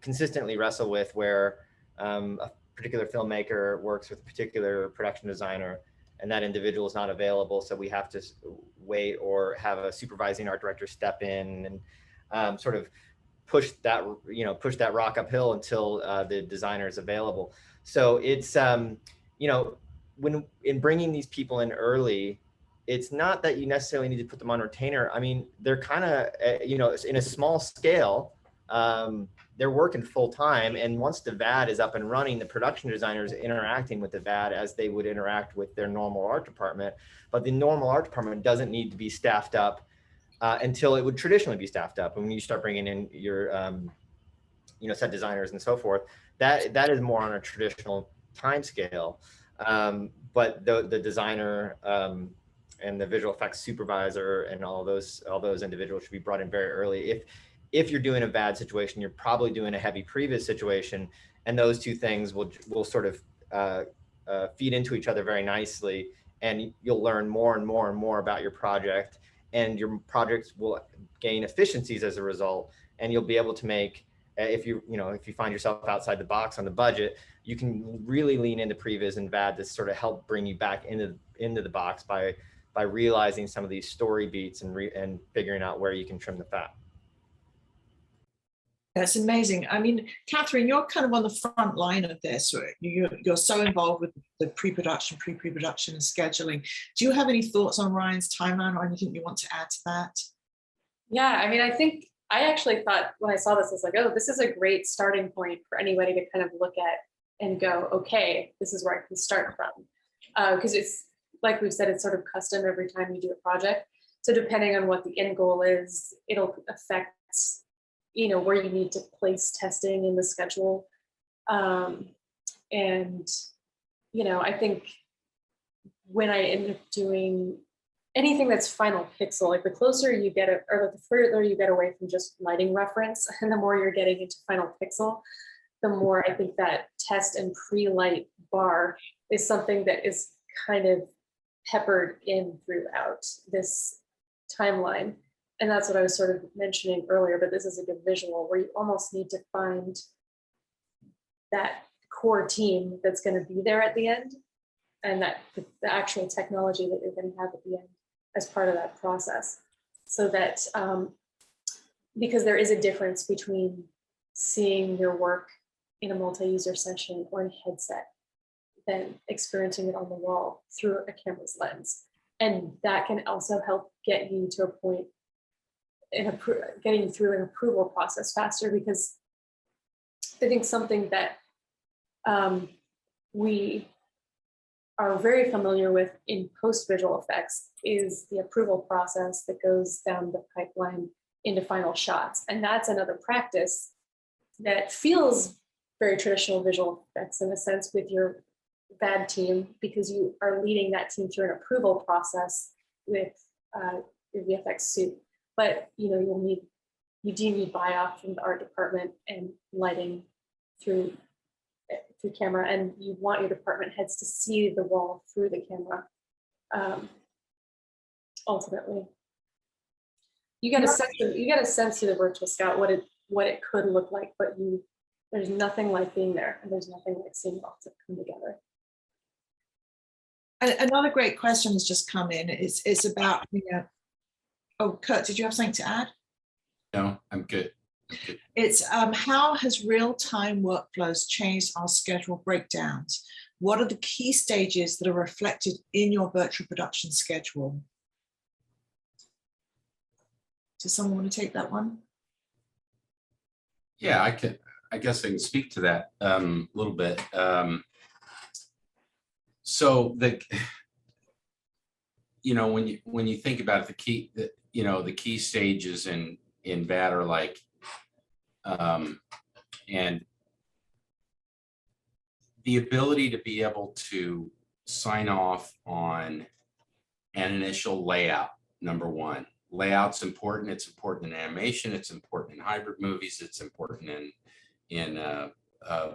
consistently wrestle with, where a particular filmmaker works with a particular production designer, and that individual is not available, so we have to wait or have a supervising art director step in and sort of push that rock uphill until the designer is available. So it's when in bringing these people in early, it's not that you necessarily need to put them on retainer. I mean, they're kind of in a small scale, they're working full time, and once the VAD is up and running, the production designer is interacting with the VAD as they would interact with their normal art department. But the normal art department doesn't need to be staffed up until it would traditionally be staffed up. And when you start bringing in your set designers and so forth, that is more on a traditional time scale. But the designer and the visual effects supervisor and all those individuals should be brought in very early. If you're doing a VAD situation, you're probably doing a heavy previs situation, and those two things will sort of feed into each other very nicely, and you'll learn more and more about your project, and your projects will gain efficiencies as a result, and you'll be able to make, if you find yourself outside the box on the budget, you can really lean into previs and VAD to sort of help bring you back into the box by realizing some of these story beats and figuring out where you can trim the fat. That's amazing. I mean, Kathryn, you're kind of on the front line of this. You're so involved with the pre-production and scheduling. Do you have any thoughts on Ryan's timeline or anything you want to add to that? Yeah, I mean, I actually thought when I saw this, I was like, oh, this is a great starting point for anybody to kind of look at and go, okay, this is where I can start from. Because it's, like we've said, it's sort of custom every time you do a project. So depending on what the end goal is, it'll affect where you need to place testing in the schedule. And, I think when I end up doing anything that's final pixel, like the closer you get it, or the further you get away from just lighting reference, and the more you're getting into final pixel, the more I think that test and pre-light bar is something that is kind of peppered in throughout this timeline. And that's what I was sort of mentioning earlier, but this is a good visual where you almost need to find that core team that's going to be there at the end, and that the actual technology that you're going to have at the end as part of that process. So that, because there is a difference between seeing your work in a multi-user session or in a headset than experiencing it on the wall through a camera's lens. And that can also help get you to a point in getting through an approval process faster, because I think something that we are very familiar with in post-visual effects is the approval process that goes down the pipeline into final shots. And that's another practice that feels very traditional visual effects in a sense with your VAD team, because you are leading that team through an approval process with your VFX suit. But you know, you do need buy-off from the art department and lighting through camera, and you want your department heads to see the wall through the camera. Ultimately, you get a sense through the virtual scout what it could look like, but there's nothing like being there, and there's nothing like seeing it all come together. Another great question has just come in. It's about, oh, Kurt, did you have something to add? No, I'm good. It's how has real-time workflows changed our schedule breakdowns? What are the key stages that are reflected in your virtual production schedule? Does someone want to take that one? Yeah, I guess I can speak to that a little bit. So when you think about it, the key stages in VAD are like, and the ability to be able to sign off on an initial layout. Number one, layout's important. It's important in animation. It's important in hybrid movies. It's important in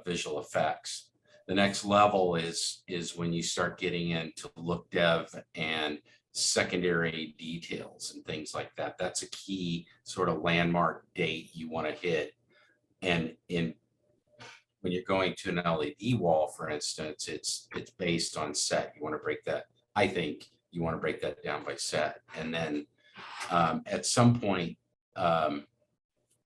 visual effects. The next level is when you start getting into look dev and secondary details and things like that. That's a key sort of landmark date you want to hit. And when you're going to an LED wall, for instance, it's based on set. You want to break that. I think you want to break that down by set, and then at some point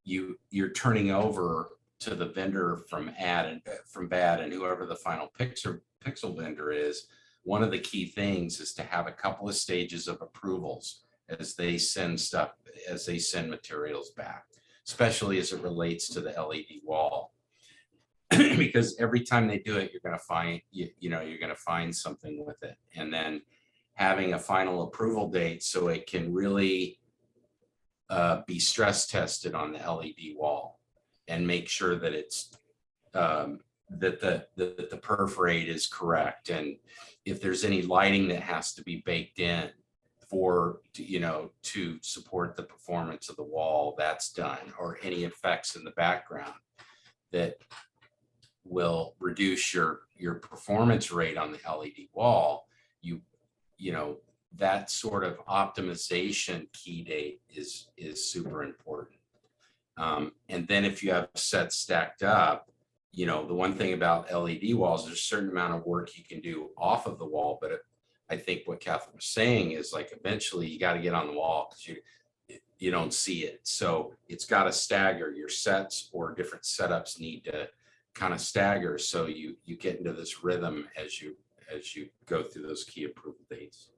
you're turning over to the vendor from VAD and whoever the final pixel vendor is. One of the key things is to have a couple of stages of approvals as they send materials back, especially as it relates to the LED wall. Because every time they do it, you're going to find, you're going to find something with it. And then having a final approval date so it can really be stress tested on the LED wall and make sure that it's that the perforate is correct. And if there's any lighting that has to be baked in to support the performance of the wall, that's done, or any effects in the background that will reduce your performance rate on the LED wall, that sort of optimization key date is super important. And then if you have sets stacked up, the one thing about LED walls, there's a certain amount of work you can do off of the wall, but I think what Kathryn was saying is, like, eventually you got to get on the wall because you don't see it. So it's got to stagger. Your sets or different setups need to kind of stagger, so you get into this rhythm as you go through those key approval dates.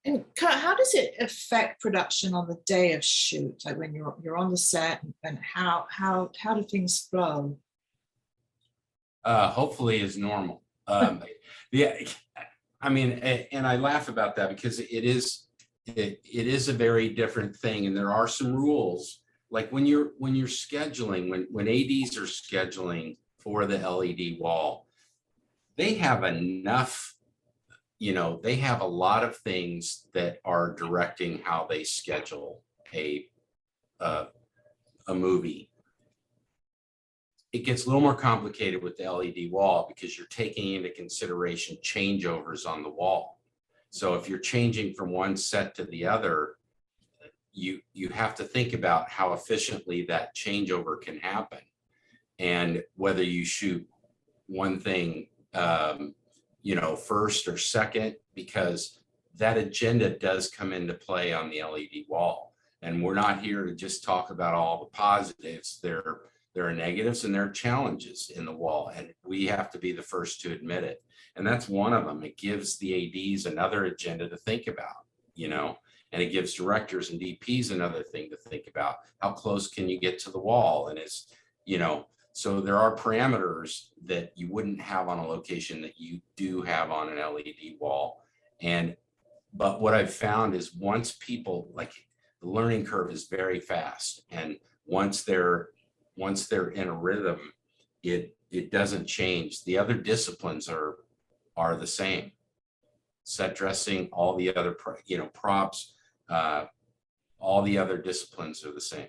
And Kurt, how does it affect production on the day of shoot? Like when you're on the set, and how do things flow? Hopefully as normal. Yeah, I mean, and I laugh about that because it is a very different thing, and there are some rules. Like when you're scheduling, when ADs are scheduling for the LED wall, they have enough, they have a lot of things that are directing how they schedule a movie. It gets a little more complicated with the LED wall because you're taking into consideration changeovers on the wall. So if you're changing from one set to the other, you have to think about how efficiently that changeover can happen, and whether you shoot one thing, first or second, because that agenda does come into play on the LED wall. And we're not here to just talk about all the positives. There are negatives and there are challenges in the wall, and we have to be the first to admit it. And that's one of them. It gives the ADs another agenda to think about, and it gives directors and DPs another thing to think about. How close can you get to the wall? And so there are parameters that you wouldn't have on a location that you do have on an LED wall. But what I've found is once people, like, the learning curve is very fast. And once they're in a rhythm, it doesn't change. The other disciplines are the same. Set dressing, all the other, props, all the other disciplines are the same.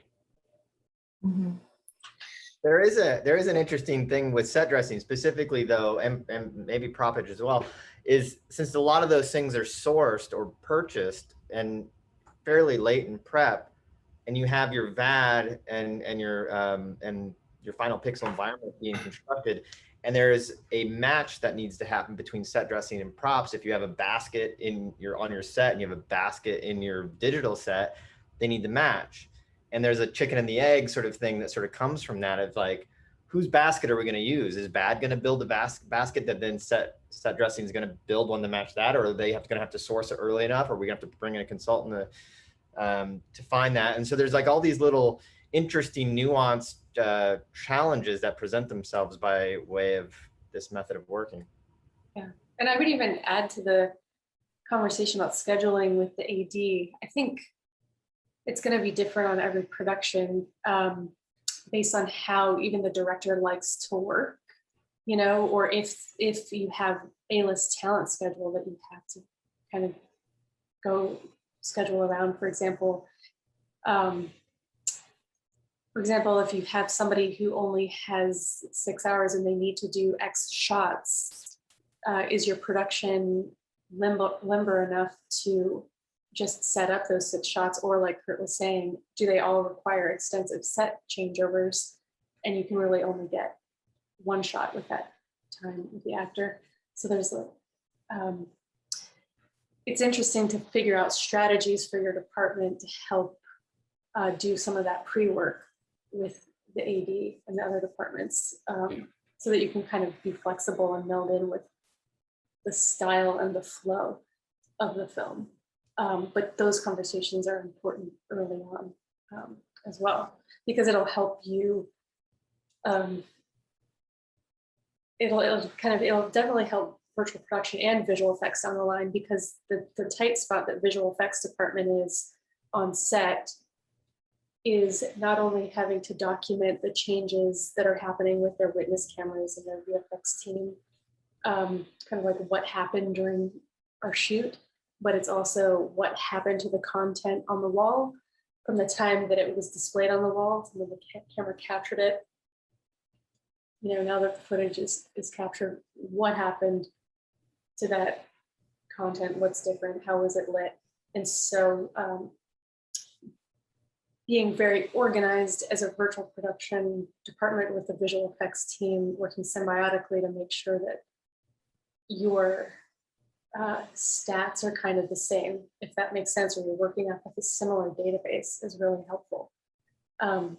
Mm-hmm. There is an interesting thing with set dressing specifically, though, and maybe propage as well, is since a lot of those things are sourced or purchased and fairly late in prep, and you have your VAD and your final pixel environment being constructed, and there is a match that needs to happen between set dressing and props. If you have a basket on your set and you have a basket in your digital set, they need to match. And there's a chicken and the egg sort of thing that sort of comes from that. It's like, whose basket are we going to use? Is VAD going to build a basket that then set dressing is going to build one to match that, or are they going to have to source it early enough, or are we going to have to bring in a consultant to find that? And so there's like all these little interesting nuanced challenges that present themselves by way of this method of working. Yeah, and I would even add to the conversation about scheduling with the AD. I think it's going to be different on every production based on how even the director likes to work, or if you have A-list talent schedule that you have to kind of go schedule around. For example, if you have somebody who only has 6 hours and they need to do X shots, is your production limber enough to just set up those 6 shots? Or like Kurt was saying, do they all require extensive set changeovers and you can really only get 1 shot with that time with the actor? So there's it's interesting to figure out strategies for your department to help do some of that pre-work with the AD and the other departments, so that you can kind of be flexible and meld in with the style and the flow of the film. But those conversations are important early on as well, because it'll help you. It'll definitely help virtual production and visual effects down the line, because the tight spot that visual effects department is on set is not only having to document the changes that are happening with their witness cameras and their VFX team, kind of like what happened during our shoot, but it's also what happened to the content on the wall from the time that it was displayed on the wall to when the camera captured it. Now that the footage is captured, what happened to that content? What's different? How was it lit? And so being very organized as a virtual production department with the visual effects team, working symbiotically to make sure that your stats are kind of the same, if that makes sense, or you're working off of a similar database, is really helpful,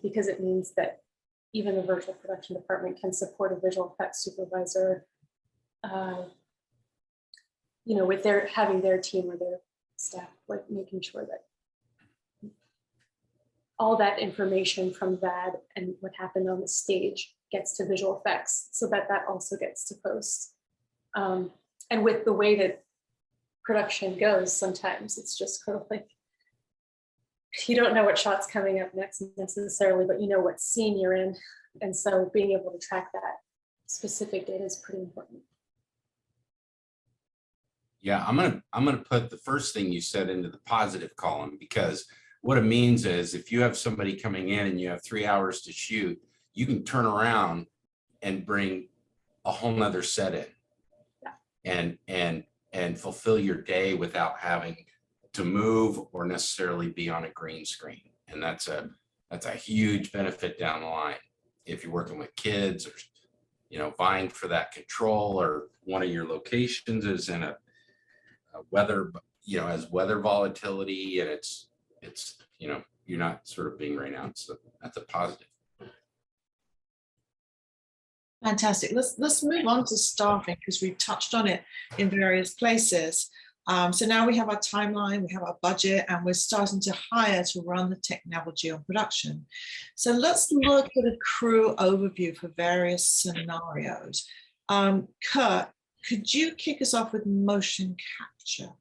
because it means that even the virtual production department can support a visual effects supervisor, with having their team or their staff, like making sure that all that information from VAD and what happened on the stage gets to visual effects, so that also gets to post. And with the way that production goes, sometimes it's just kind of like, you don't know what shot's coming up next necessarily, but you know what scene you're in. And so being able to track that specific data is pretty important. Yeah, I'm gonna put the first thing you said into the positive column, because what it means is if you have somebody coming in and you have 3 hours to shoot, you can turn around and bring a whole nother set in and fulfill your day without having to move or necessarily be on a green screen. And that's a huge benefit down the line if you're working with kids, or vying for that control, or one of your locations is in a weather, has weather volatility, and it's you're not sort of being rained out. So that's a positive. Fantastic. Let's move on to staffing, because we've touched on it in various places. So now we have our timeline, we have our budget, and we're starting to hire to run the technology on production. So let's look at a crew overview for various scenarios. Kurt, could you kick us off with motion capture?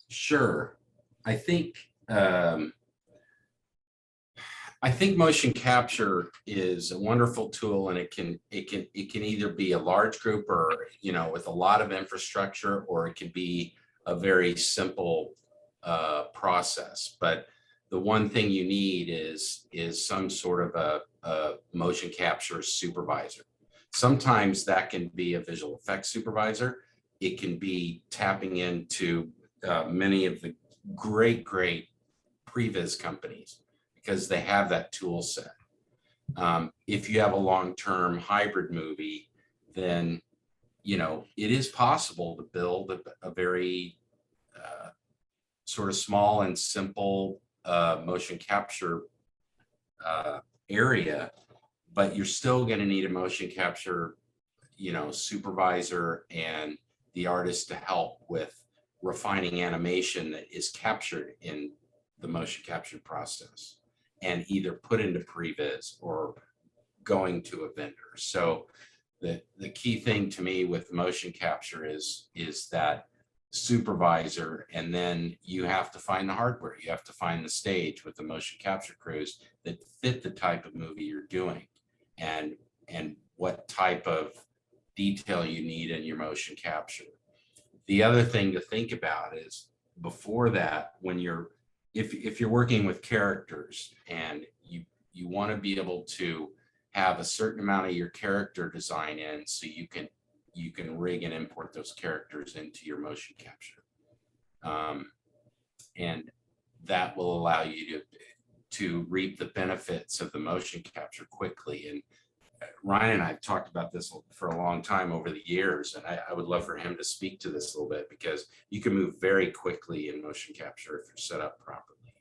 Sure. I think motion capture is a wonderful tool, and it can either be a large group, or with a lot of infrastructure, or it can be a very simple process. But the one thing you need is some sort of a motion capture supervisor. Sometimes that can be a visual effects supervisor. It can be tapping into many of the great previs companies, because they have that tool set. If you have a long-term hybrid movie, then it is possible to build a very sort of small and simple motion capture area, but you're still going to need a motion capture supervisor and the artist to help with refining animation that is captured in the motion capture process, and either put into previs or going to a vendor. So the key thing to me with motion capture is that supervisor, and then you have to find the hardware. You have to find the stage with the motion capture crews that fit the type of movie you're doing, and what type of detail you need in your motion capture. The other thing to think about is, before that, when if you're working with characters, and you want to be able to have a certain amount of your character design in, so you can rig and import those characters into your motion capture, and that will allow you to reap the benefits of the motion capture quickly. And Ryan and I have talked about this for a long time over the years, and I would love for him to speak to this a little bit, because you can move very quickly in motion capture if you're set up properly.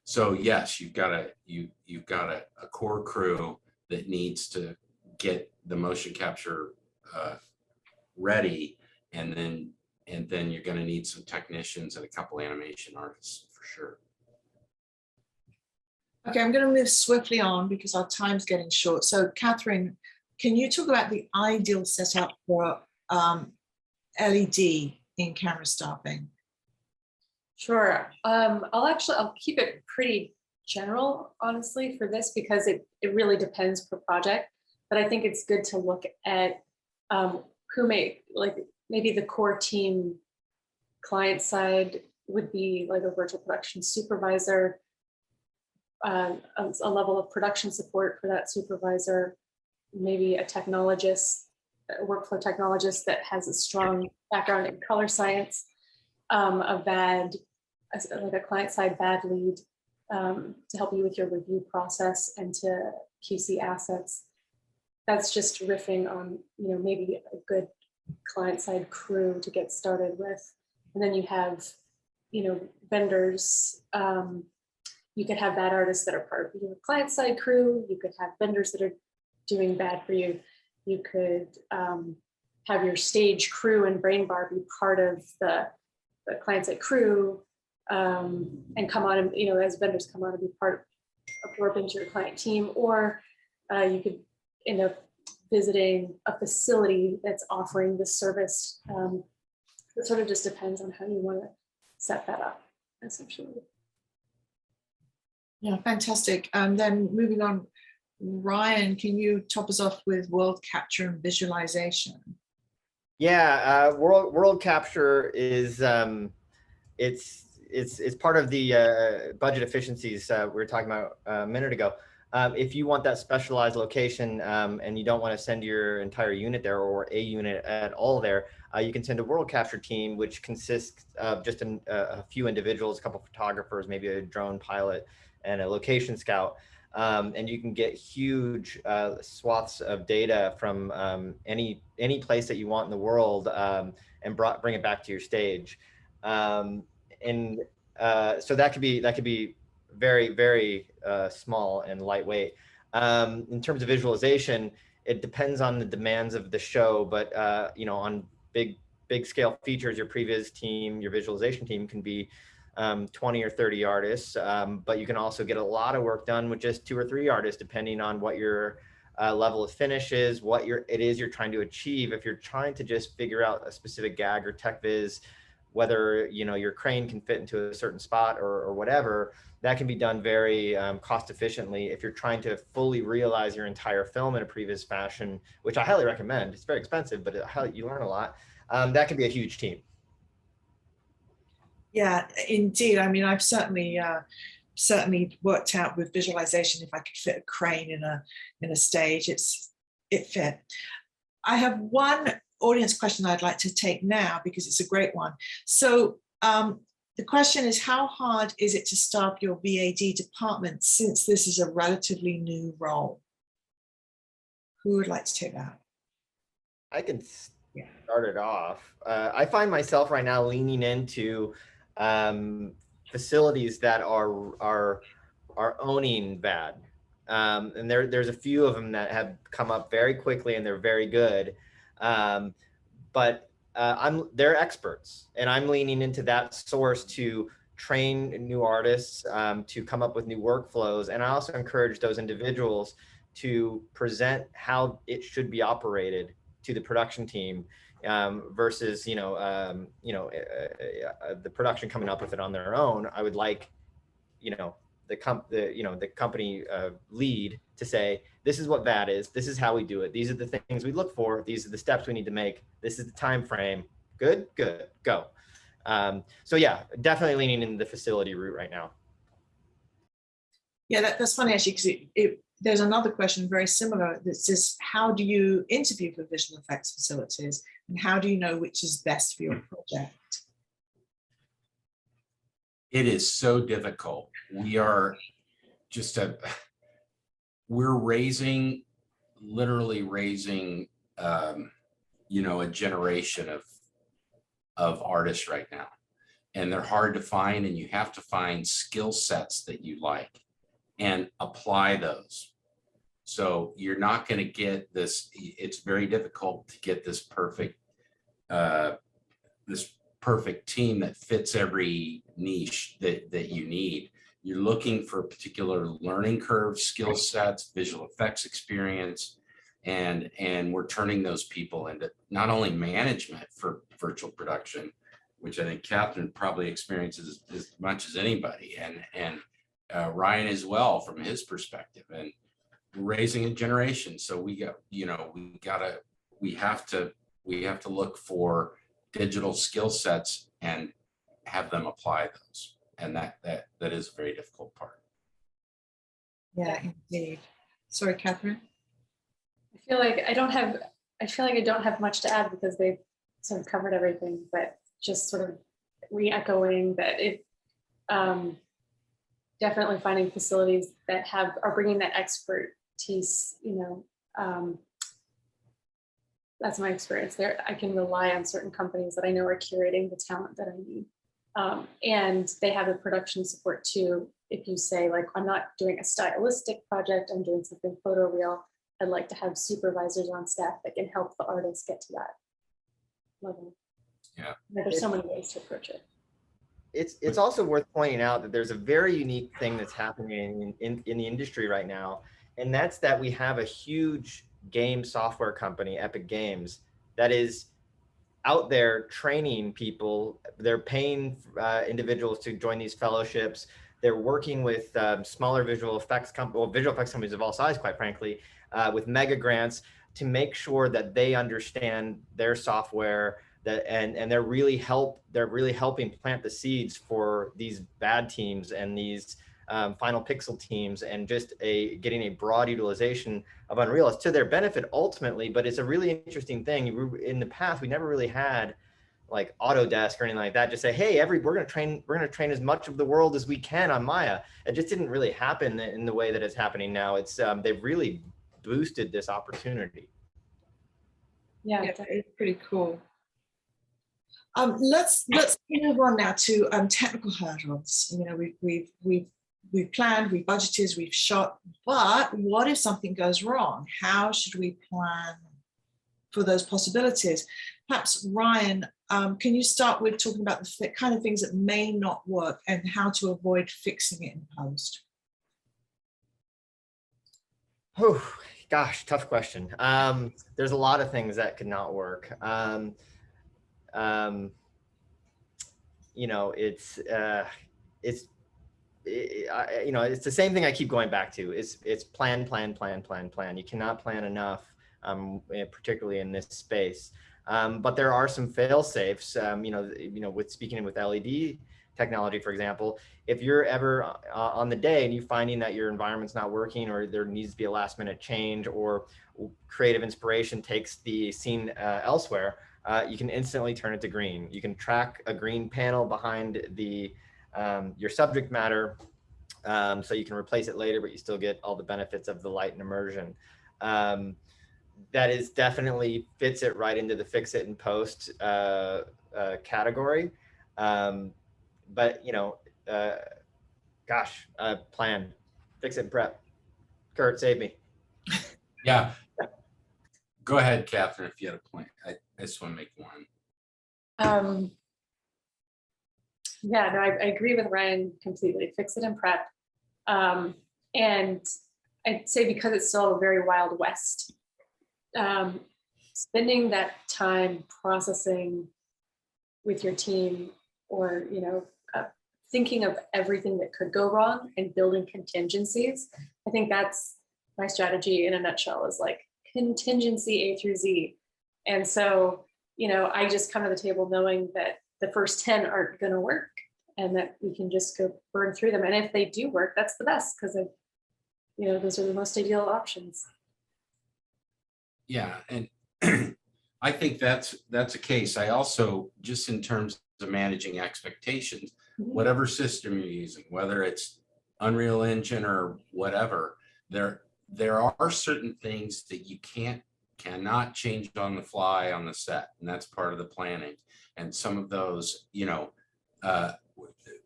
So yes, you've got a core crew that needs to get the motion capture ready, and then you're going to need some technicians and a couple animation artists for sure. Okay, I'm going to move swiftly on because our time's getting short. So Kathryn, can you talk about the ideal setup for LED in camera staffing? Sure. I'll keep it pretty general, honestly, for this, because it really depends per project. But I think it's good to look at who maybe the core team client side would be like a virtual production supervisor, a level of production support for that supervisor, maybe a technologist, a workflow technologist that has a strong background in color science, like a client side bad lead to help you with your review process and to QC assets. That's just riffing on, maybe a good client side crew to get started with. And then you have, vendors. You could have bad artists that are part of your client side crew. You could have vendors that are doing bad for you. You could have your stage crew and brain bar be part of the client side crew, and come on, and as vendors come on and be part of absorb into your client team. Or you could end up visiting a facility that's offering this service. It sort of just depends on how you want to set that up, essentially. Yeah, fantastic. Then moving on, Ryan, can you top us off with world capture and visualization? Yeah, world capture is it's part of the budget efficiencies we were talking about a minute ago. If you want that specialized location and you don't want to send your entire unit there or a unit at all there, you can send a world capture team, which consists of just a few individuals, a couple photographers, maybe a drone pilot, and a location scout. And you can get huge swaths of data from any place that you want in the world and bring it back to your stage. And so that could be very, very small and lightweight. In terms of visualization, it depends on the demands of the show, but on big scale features, your previs team, your visualization team can be 20 or 30 artists, but you can also get a lot of work done with just 2 or 3 artists, depending on what your level of finish is, what it is you're trying to achieve. If you're trying to just figure out a specific gag or tech viz, whether your crane can fit into a certain spot or whatever, that can be done very cost efficiently. If you're trying to fully realize your entire film in a previs fashion, which I highly recommend, it's very expensive, but you learn a lot. That can be a huge team. Yeah, indeed. I mean, I've certainly worked out with visualization if I could fit a crane in a stage, it fit. I have one audience question I'd like to take now because it's a great one. So the question is, how hard is it to staff your VAD department since this is a relatively new role? Who would like to take that? I can start it off. I find myself right now leaning into facilities that are owning VAD. And there's a few of them that have come up very quickly and they're very good. But they're experts, and I'm leaning into that source to train new artists, to come up with new workflows. And I also encourage those individuals to present how it should be operated to the production team versus, the production coming up with it on their own. I would like, the company lead to say, this is what VAD is. This is how we do it. These are the things we look for. These are the steps we need to make. This is the time frame. Good, go. So yeah, definitely leaning into the facility route right now. Yeah, that's funny actually, because there's another question very similar that says, how do you interview for visual effects facilities, and how do you know which is best for your project? It is so difficult. We are we're literally raising, a generation of artists right now, and they're hard to find, and you have to find skill sets that you like and apply those. So you're not going to get this. It's very difficult to get this perfect team that fits every niche that you need. You're looking for particular learning curve, skill sets, visual effects experience, and we're turning those people into not only management for virtual production, which I think Kathryn probably experiences as much as anybody, and Ryan as well from his perspective, and raising a generation. So we have to look for digital skill sets and have them apply those, and that is a very difficult part. Yeah, indeed. Sorry, Kathryn. I feel like I don't have much to add because they've sort of covered everything, but just sort of re-echoing that it definitely finding facilities that are bringing that expertise, that's my experience there. I can rely on certain companies that I know are curating the talent that I need. And they have the production support too. If you say, like, I'm not doing a stylistic project, I'm doing something photoreal, I'd like to have supervisors on staff that can help the artists get to that level. Yeah. There's so many ways to approach it. It's also worth pointing out that there's a very unique thing that's happening in the industry right now. And that's that we have a huge game software company, Epic Games, that is out there training people. They're paying individuals to join these fellowships. They're working with smaller visual effects companies of all sizes, quite frankly, with mega grants to make sure that they understand their software, that and they're really helping plant the seeds for these bad teams and these final pixel teams, and just getting a broad utilization of Unreal. It's to their benefit ultimately, but it's a really interesting thing. In the past, we never really had like Autodesk or anything like that just say, hey, we're going to train as much of the world as we can on Maya. It just didn't really happen in the way that it's happening now. It's they've really boosted this opportunity. Yeah, Yeah, it's pretty cool. Let's move on now to technical hurdles. You know, we've planned, we've budgeted, we've shot, but what if something goes wrong? How should we plan for those possibilities? Perhaps Ryan, can you start with talking about the kind of things that may not work and how to avoid fixing it in post? Oh, gosh, tough question. There's a lot of things that could not work. You know, it's the same thing I keep going back to. It's plan. You cannot plan enough, particularly in this space. But there are some fail safes. With speaking with LED technology, for example, if you're ever on the day and you're finding that your environment's not working, or there needs to be a last minute change, or creative inspiration takes the scene elsewhere, you can instantly turn it to green. You can track a green panel behind your subject matter, so you can replace it later, but you still get all the benefits of the light and immersion. That is definitely fits it right into the fix it and post category. But plan, fix it and prep. Kurt, save me. Yeah. Go ahead, Kathryn, if you had a plan. I just want to make one. Yeah, no, I agree with Ryan completely. Fix it and prep. And I'd say because it's still a very wild west, spending that time processing with your team, or thinking of everything that could go wrong and building contingencies. I think that's my strategy in a nutshell, is like contingency A through Z. And so, I just come to the table knowing that the first 10 aren't going to work, and that we can just go burn through them. And if they do work, that's the best, because those are the most ideal options. Yeah, and I think that's a case. I also, just in terms of managing expectations, whatever system you're using, whether it's Unreal Engine or whatever, there are certain things that you cannot change on the fly on the set, and that's part of the planning. And some of those,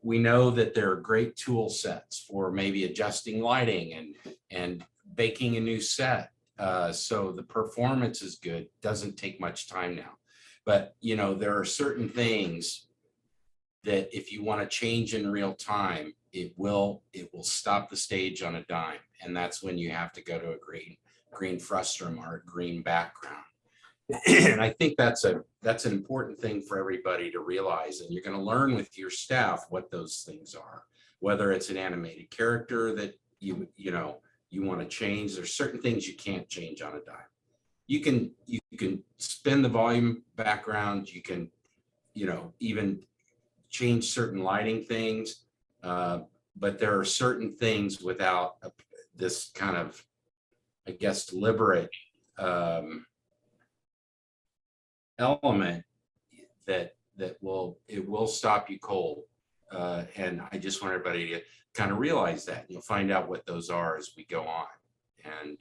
we know that there are great tool sets for maybe adjusting lighting and baking a new set. So the performance is good, doesn't take much time now. But, there are certain things that if you want to change in real time, it will stop the stage on a dime. And that's when you have to go to a green frustum or a green background. And I think that's an important thing for everybody to realize. And you're going to learn with your staff what those things are, whether it's an animated character that you want to change. There's certain things you can't change on a dime. You can spin the volume background. You can, even change certain lighting things. But there are certain things without this kind of, I guess, deliberate element that will stop you cold. And I just want everybody to kind of realize that. You'll find out what those are as we go on. And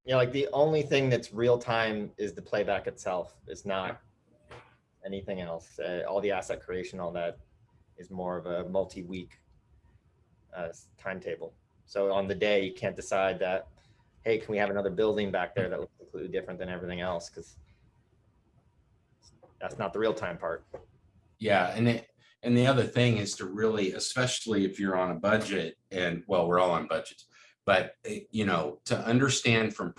like the only thing that's real time is the playback itself. It's not anything else. All the asset creation, all that is more of a multi-week timetable. So on the day, you can't decide that, hey, can we have another building back there that looks completely different than everything else? Because that's not the real time part. Yeah, and the other thing is to really, especially if you're on a budget, and well, we're all on budgets, but to understand from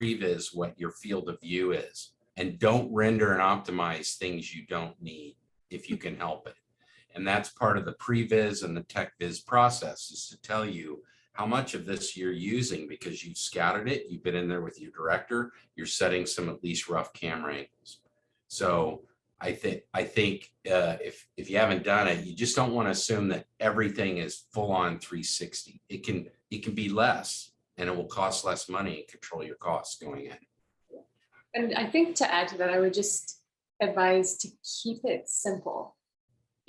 previs what your field of view is, and don't render and optimize things you don't need if you can help it. And that's part of the previs and the tech viz process, is to tell you how much of this you're using because you've scouted it, you've been in there with your director, you're setting some at least rough camera angles. So I think if you haven't done it, you just don't want to assume that everything is full on 360. It can be less, and it will cost less money and control your costs going in. And I think to add to that, I would just advise to keep it simple.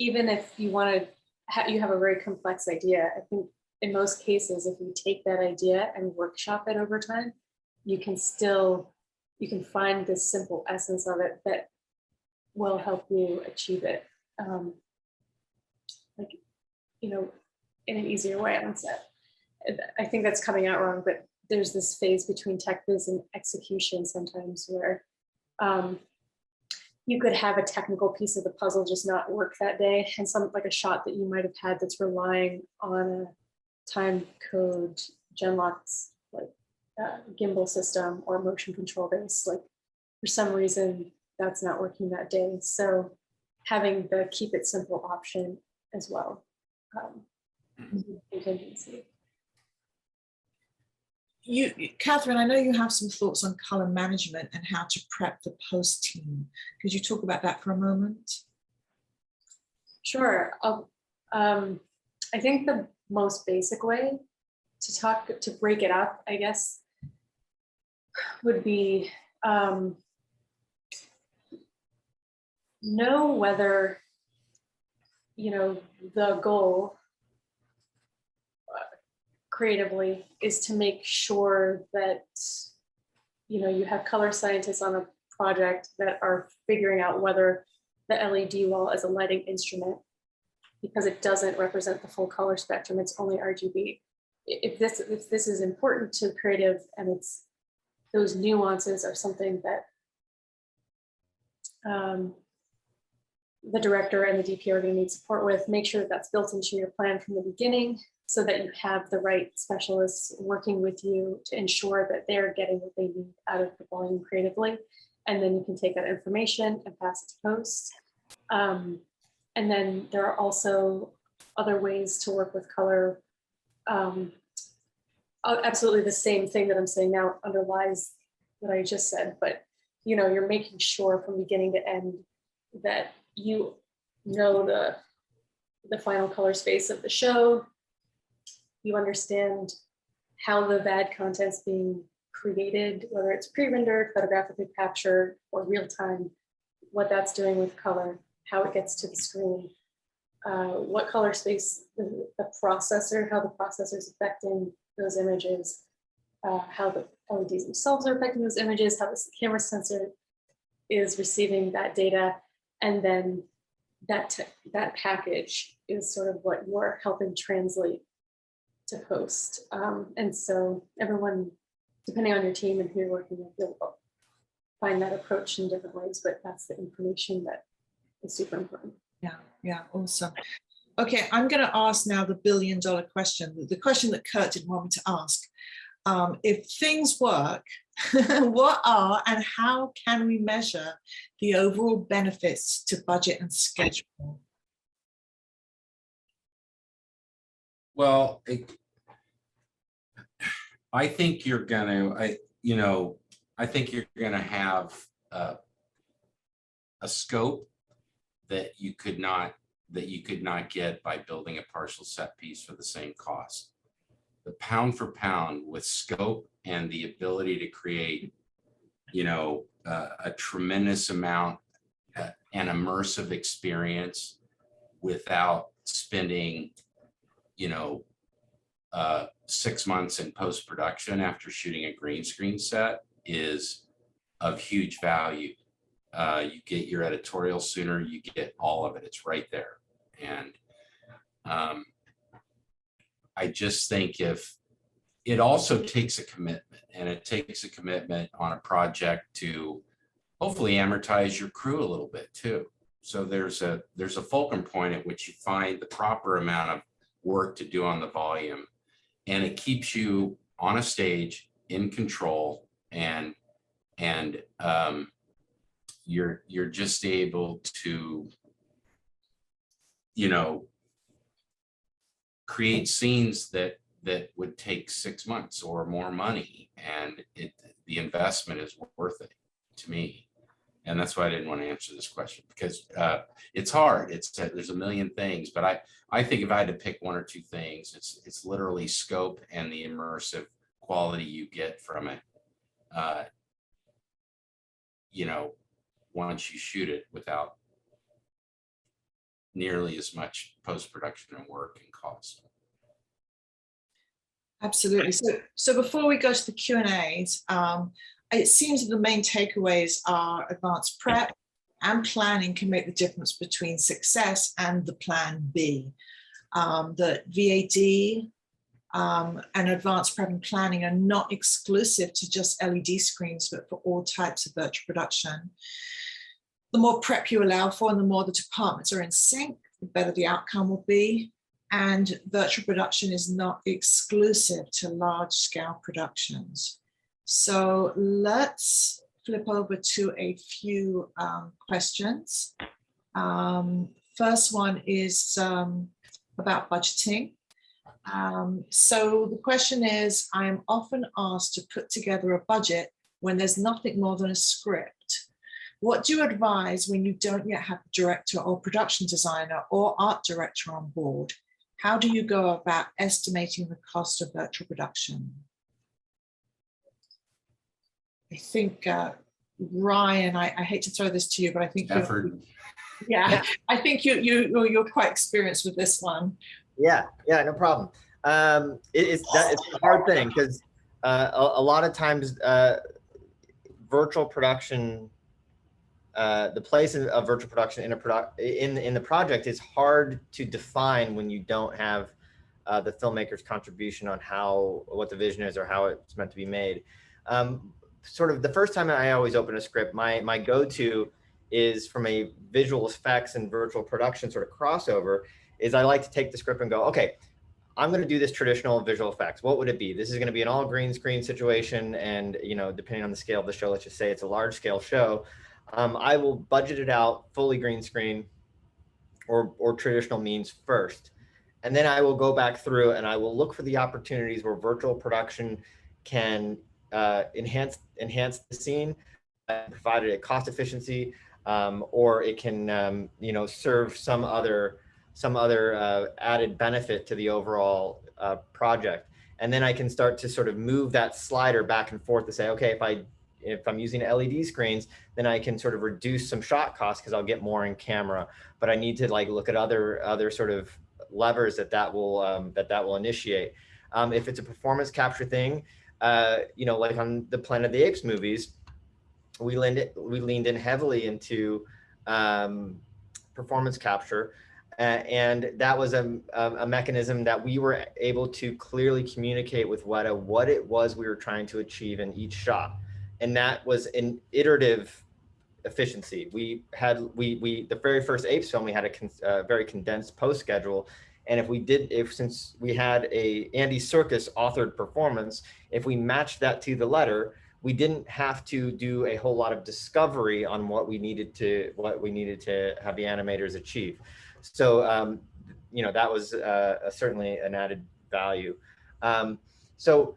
Even if you want to, you have a very complex idea. I think in most cases, if you take that idea and workshop it over time, you can find this simple essence of it that will help you achieve it. In an easier way on set. I think that's coming out wrong, but there's this phase between tech biz and execution sometimes where you could have a technical piece of the puzzle just not work that day, and like a shot that you might have had that's relying on a time code Genlock's like gimbal system or motion control base. Like for some reason that's not working that day. So having the keep it simple option as well. Contingency. Kathryn, I know you have some thoughts on color management and how to prep the post team. Could you talk about that for a moment? Sure. I think the most basic way to break it up, I guess, would be know whether, the goal creatively is to make sure that, you have color scientists on a project that are figuring out whether the LED wall is a lighting instrument, because it doesn't represent the full color spectrum, it's only RGB. If this is important to creative and those nuances are something that the director and the DP are going to need support with, make sure that that's built into your plan from the beginning so that you have the right specialists working with you to ensure that they're getting what they need out of the volume creatively. And then you can take that information and pass it to post. And then there are also other ways to work with color. Absolutely the same thing that I'm saying now underlies what I just said, but you're making sure from beginning to end that you know the final color space of the show. You understand how the VAD content's being created, whether it's pre-rendered, photographically captured, or real-time, what that's doing with color, how it gets to the screen, what color space the processor, how the processor is affecting those images, how the LEDs themselves are affecting those images, how the camera sensor is receiving that data, and then that package is sort of what you're helping translate to post. And so everyone, depending on your team and who you're working with, you'll find that approach in different ways, but that's the information that is super important. Yeah, awesome. Okay, I'm going to ask now the billion-dollar question, the question that Kurt didn't want me to ask. If things work, what are and how can we measure the overall benefits to budget and schedule? Well, I think you're gonna, I think you're gonna have a scope that you could not get by building a partial set piece for the same cost. The pound for pound with scope and the ability to create, a tremendous amount, an immersive experience without spending, 6 months in post-production after shooting a green screen set is of huge value. You get your editorial sooner, you get all of it, it's right there. And I just think if it also takes a commitment, and it takes a commitment on a project to hopefully amortize your crew a little bit too. So there's a fulcrum point at which you find the proper amount of work to do on the volume, and it keeps you on a stage in control, and you're just able to create scenes that that would take 6 months or more money, and the investment is worth it to me. And that's why I didn't want to answer this question, because it's hard. There's a million things, but I think if I had to pick one or two things, it's literally scope and the immersive quality you get from it. You know, once you shoot it without nearly as much post-production and work and cost. Absolutely. So before we go to the Q&As, it seems that the main takeaways are advanced prep and planning can make the difference between success and the plan B. The VAD and advanced prep and planning are not exclusive to just LED screens, but for all types of virtual production. The more prep you allow for and the more the departments are in sync, the better the outcome will be. And virtual production is not exclusive to large scale productions. So let's flip over to a few questions. First one is about budgeting. So the question is, I am often asked to put together a budget when there's nothing more than a script. What do you advise when you don't yet have a director or production designer or art director on board? How do you go about estimating the cost of virtual production? I think, Ryan, I hate to throw this to you, but I think Stafford. I think you're quite experienced with this one. Yeah, no problem. It's a hard thing because a lot of times virtual production, the place of virtual production in the project is hard to define when you don't have the filmmaker's contribution on what the vision is or how it's meant to be made. Sort of the first time I always open a script, my go-to is from a visual effects and virtual production sort of crossover, is I like to take the script and go, okay, I'm going to do this traditional visual effects. What would it be? This is going to be an all green screen situation. And, you know, depending on the scale of the show, let's just say it's a large scale show. I will budget it out fully green screen or traditional means first. And then I will go back through and I will look for the opportunities where virtual production can enhance the scene, provided a cost efficiency, or it can, you know, serve some other added benefit to the overall project. And then I can start to sort of move that slider back and forth to say, okay, if I'm using LED screens, then I can sort of reduce some shot costs because I'll get more in camera. But I need to like look at other sort of levers that will initiate. If it's a performance capture thing, you know, like on the Planet of the Apes movies, we leaned in heavily into performance capture. And that was a mechanism that we were able to clearly communicate with Weta what it was we were trying to achieve in each shot. And that was an iterative efficiency. The very first Apes film, we had a very condensed post schedule. And since we had a Andy Serkis authored performance, if we matched that to the letter, we didn't have to do a whole lot of discovery on what we needed to have the animators achieve. So, you know, that was certainly an added value. So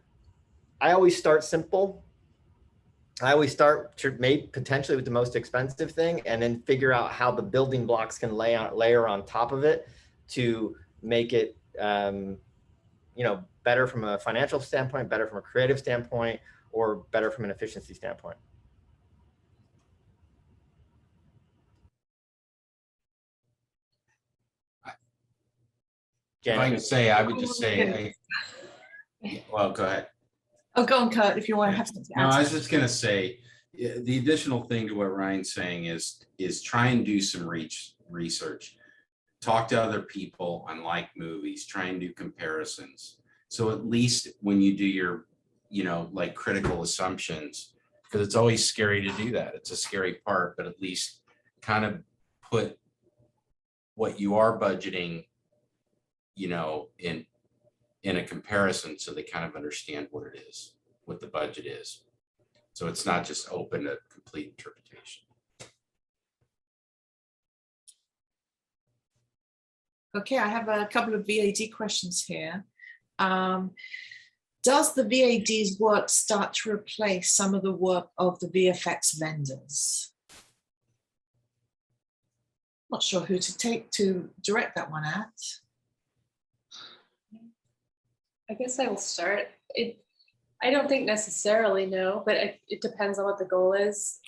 I always start simple. I always start potentially with the most expensive thing and then figure out how the building blocks can layer on top of it to make it, you know, better from a financial standpoint, better from a creative standpoint, or better from an efficiency standpoint. If I can say, I would just say, well, go ahead. Oh, go on, Kurt, if you want to have something to add. No, I was just going to say, the additional thing to what Ryan's saying is try and do some research. Talk to other people on like movies, try and do comparisons. So at least when you do your, you know, like critical assumptions, because it's always scary to do that. It's a scary part, but at least kind of put what you are budgeting, you know, in a comparison so they kind of understand what it is, what the budget is. So it's not just open to complete interpretation. Okay, I have a couple of VAD questions here. Does the VAD's work start to replace some of the work of the VFX vendors? Not sure who to direct that one at. I guess I will start. I don't think necessarily no, but it depends on what the goal is.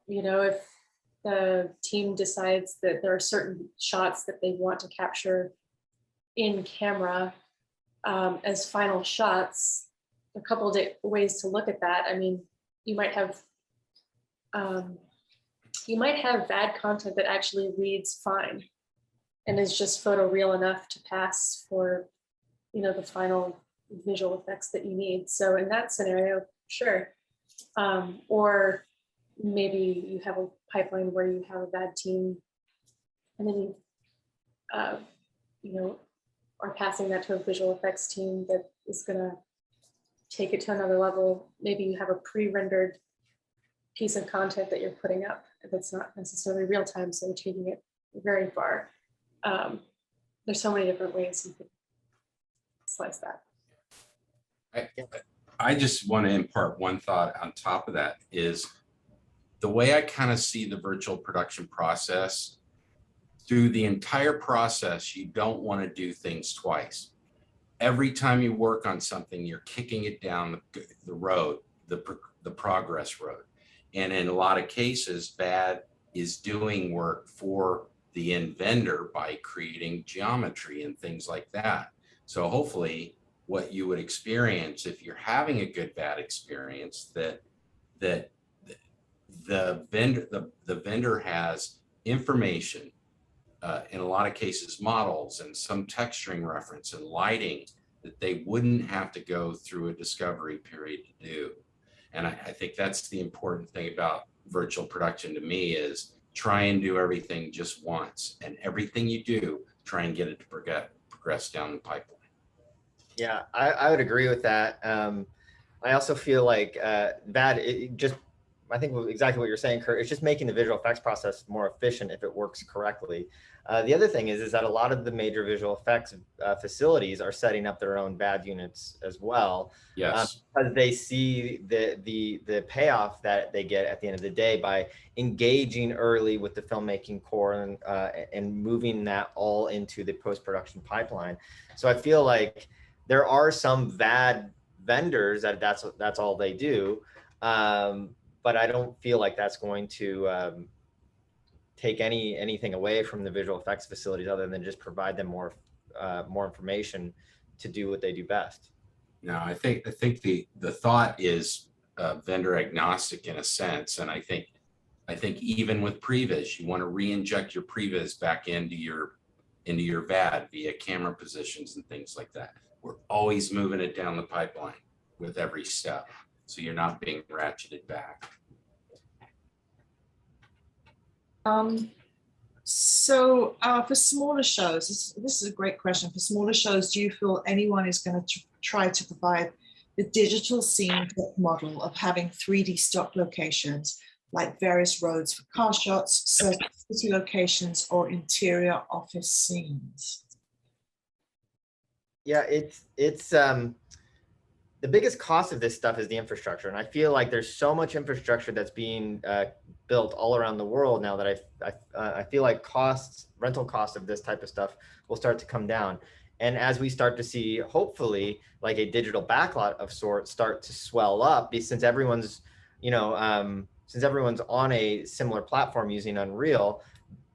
You know, if the team decides that there are certain shots that they want to capture in camera as final shots, a couple of ways to look at that. I mean, you might have VAD content that actually reads fine and is just photoreal enough to pass for, you know, the final visual effects that you need. So in that scenario, sure. Or maybe you have a pipeline where you have a VAD team and then you know, are passing that to a visual effects team that is gonna take it to another level. Maybe you have a pre-rendered piece of content that you're putting up that's not necessarily real time, so you're taking it very far. There's so many different ways you could slice that. I just want to impart one thought on top of that is the way I kind of see the virtual production process. Through the entire process, you don't want to do things twice. Every time you work on something, you're kicking it down the road, the progress road. And in a lot of cases, VAD is doing work for the end vendor by creating geometry and things like that. So hopefully what you would experience if you're having a good VAD experience, that the vendor has information, in a lot of cases models and some texturing reference and lighting that they wouldn't have to go through a discovery period to do. And I think that's the important thing about virtual production to me is try and do everything just once, and everything you do, try and get it to progress down the pipeline. Yeah, I would agree with that. I also feel like I think exactly what you're saying, Kurt, it's just making the visual effects process more efficient if it works correctly. The other thing is that a lot of the major visual effects facilities are setting up their own VAD units as well. Yes. Because they see the payoff that they get at the end of the day by engaging early with the filmmaking core and moving that all into the post-production pipeline. So I feel like there are some VAD vendors that's all they do. But I don't feel like that's going to take anything away from the visual effects facilities other than just provide them more information to do what they do best. No, I think the thought is vendor agnostic in a sense, and I think even with previs, you want to re-inject your previs back into your VAD via camera positions and things like that. We're always moving it down the pipeline with every step, so you're not being ratcheted back. So for smaller shows, this is a great question. For smaller shows, do you feel anyone is going to try to provide the digital scene model of having 3D stock locations, like various roads for car shots, certain city locations, or interior office scenes? Yeah, it's the biggest cost of this stuff is the infrastructure. And I feel like there's so much infrastructure that's being built all around the world now that I feel like rental costs of this type of stuff will start to come down. And as we start to see, hopefully, like a digital backlot of sorts start to swell up, since everyone's, since everyone's on a similar platform using Unreal,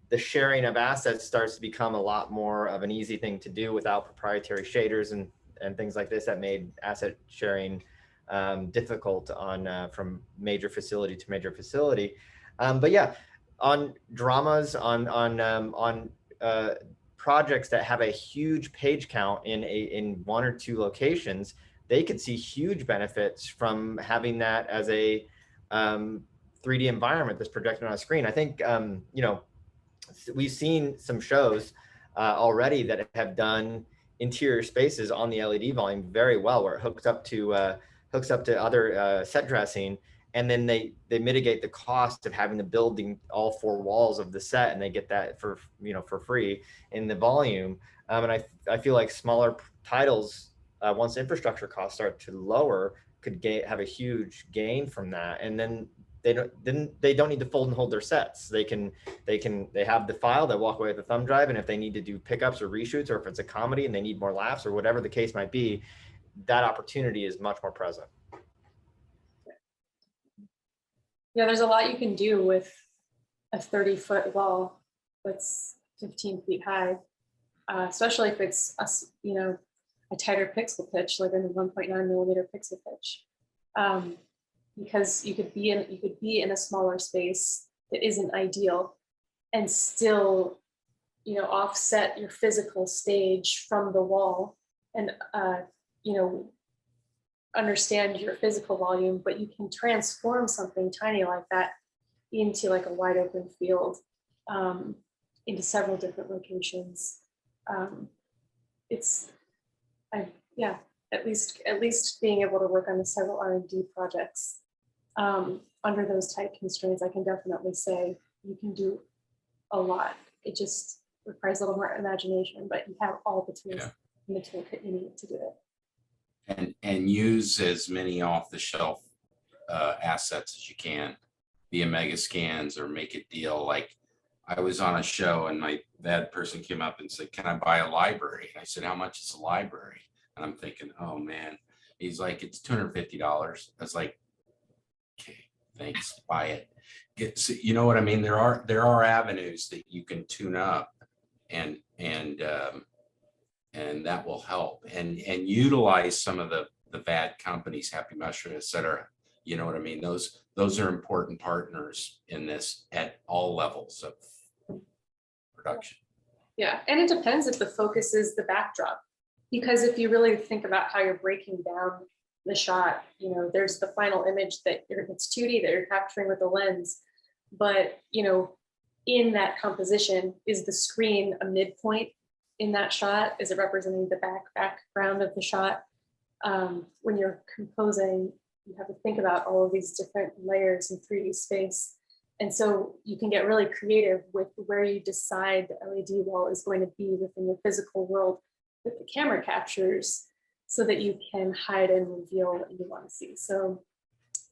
the sharing of assets starts to become a lot more of an easy thing to do without proprietary shaders and things like this that made asset sharing difficult from major facility to major facility. But yeah, on dramas, on projects that have a huge page count in one or two locations, they could see huge benefits from having that as a 3D environment that's projected on a screen. I think, we've seen some shows already that have done interior spaces on the LED volume very well, where it hooks up to other set dressing, and then they mitigate the cost of having to building all four walls of the set, and they get that for free in the volume. And I feel like smaller titles once infrastructure costs start to lower, could have a huge gain from that. And then they don't need to fold and hold their sets. They have the file, they walk away with the thumb drive, and if they need to do pickups or reshoots, or if it's a comedy and they need more laughs or whatever the case might be, that opportunity is much more present. Yeah, there's a lot you can do with a 30-foot wall that's 15 feet high, especially if it's a tighter pixel pitch, like a 1.9 millimeter pixel pitch, because you could be in a smaller space that isn't ideal, and still, offset your physical stage from the wall, and understand your physical volume, but you can transform something tiny like that into like a wide open field, into several different locations. At least being able to work on the several R&D projects under those tight constraints, I can definitely say you can do a lot. It just requires a little more imagination, but you have all the tools in the toolkit you need to do it. And use as many off-the-shelf assets as you can, via mega scans or make a deal. Like I was on a show and that person came up and said, "Can I buy a library?" And I said, "How much is a library?" And I'm thinking, oh man. He's like, "It's $250. I was like, "Okay, thanks, buy it." You know what I mean? There are avenues that you can tune up and that will help, and utilize some of the bad companies, Happy Mushroom, etc. You know what I mean? Those are important partners in this at all levels of production. Yeah, and it depends if the focus is the backdrop, because if you really think about how you're breaking down the shot, there's the final image that it's 2D that you're capturing with the lens, but in that composition, is the screen a midpoint in that shot? Is it representing the background of the shot? When you're composing, you have to think about all of these different layers in 3D space. And so you can get really creative with where you decide the LED wall is going to be within the physical world that the camera captures, so that you can hide and reveal what you want to see. So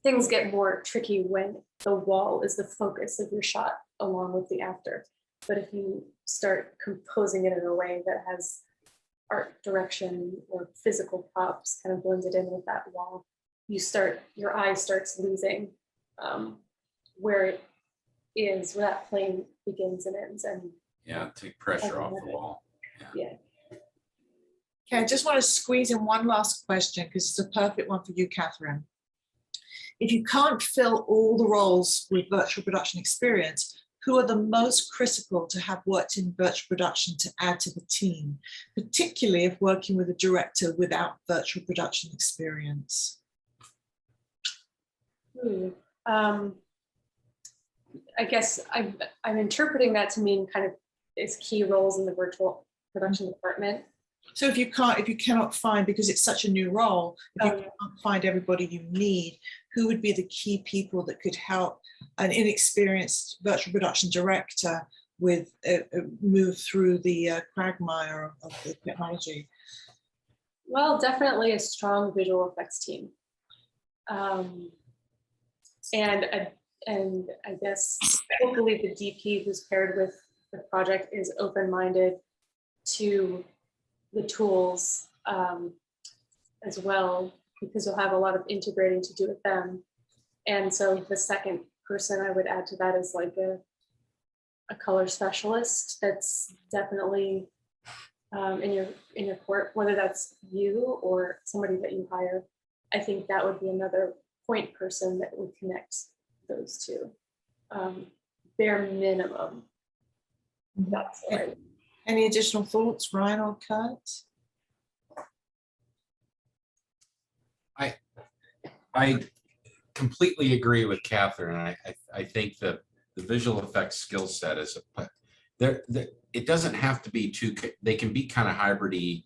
things get more tricky when the wall is the focus of your shot along with the actor. But if you start composing it in a way that has art direction or physical props kind of blended in with that wall, your eye starts losing where it is, where that plane begins and ends. And take pressure off the wall. Yeah. Okay, I just want to squeeze in one last question, because it's a perfect one for you, Kathryn. If you can't fill all the roles with virtual production experience, who are the most critical to have worked in virtual production to add to the team, particularly if working with a director without virtual production experience? I guess I'm interpreting that to mean kind of its key roles in the virtual production department. So if you cannot find, because it's such a new role, if you can't find everybody you need, who would be the key people that could help an inexperienced virtual production director with move through the quagmire of the technology? Well, definitely a strong visual effects team. And I guess hopefully the DP who's paired with the project is open-minded to the tools as well, because you'll have a lot of integrating to do with them. And so the second person I would add to that is like a color specialist that's definitely in your court, whether that's you or somebody that you hire. I think that would be another point person that would connect those two. Bare minimum. That's what I would. Any additional thoughts, Ryan or Kurt? I completely agree with Kathryn. I think the visual effects skill set is it doesn't have to be two. They can be kind of hybrid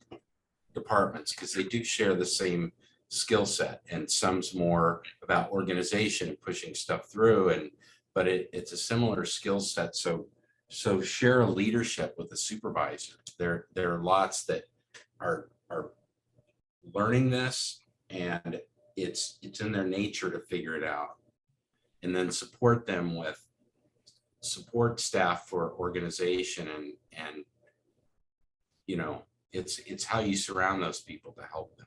departments, because they do share the same skill set, and some's more about organization, pushing stuff through, but it's a similar skill set. So share a leadership with the supervisor. There are lots that are learning this, and it's in their nature to figure it out. And then support them with support staff for organization, and you know, it's how you surround those people to help them.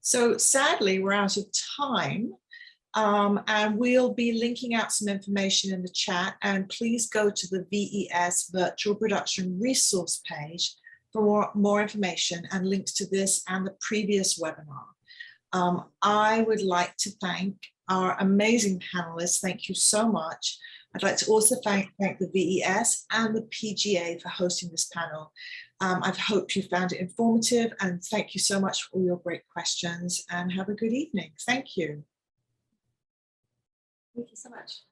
So sadly, we're out of time. And we'll be linking out some information in the chat, and please go to the VES Virtual Production Resource page for more information and links to this and the previous webinar. I would like to thank our amazing panelists. Thank you so much. I'd like to also thank the VES and the PGA for hosting this panel. I hope you found it informative, and thank you so much for all your great questions, and have a good evening. Thank you. Thank you so much.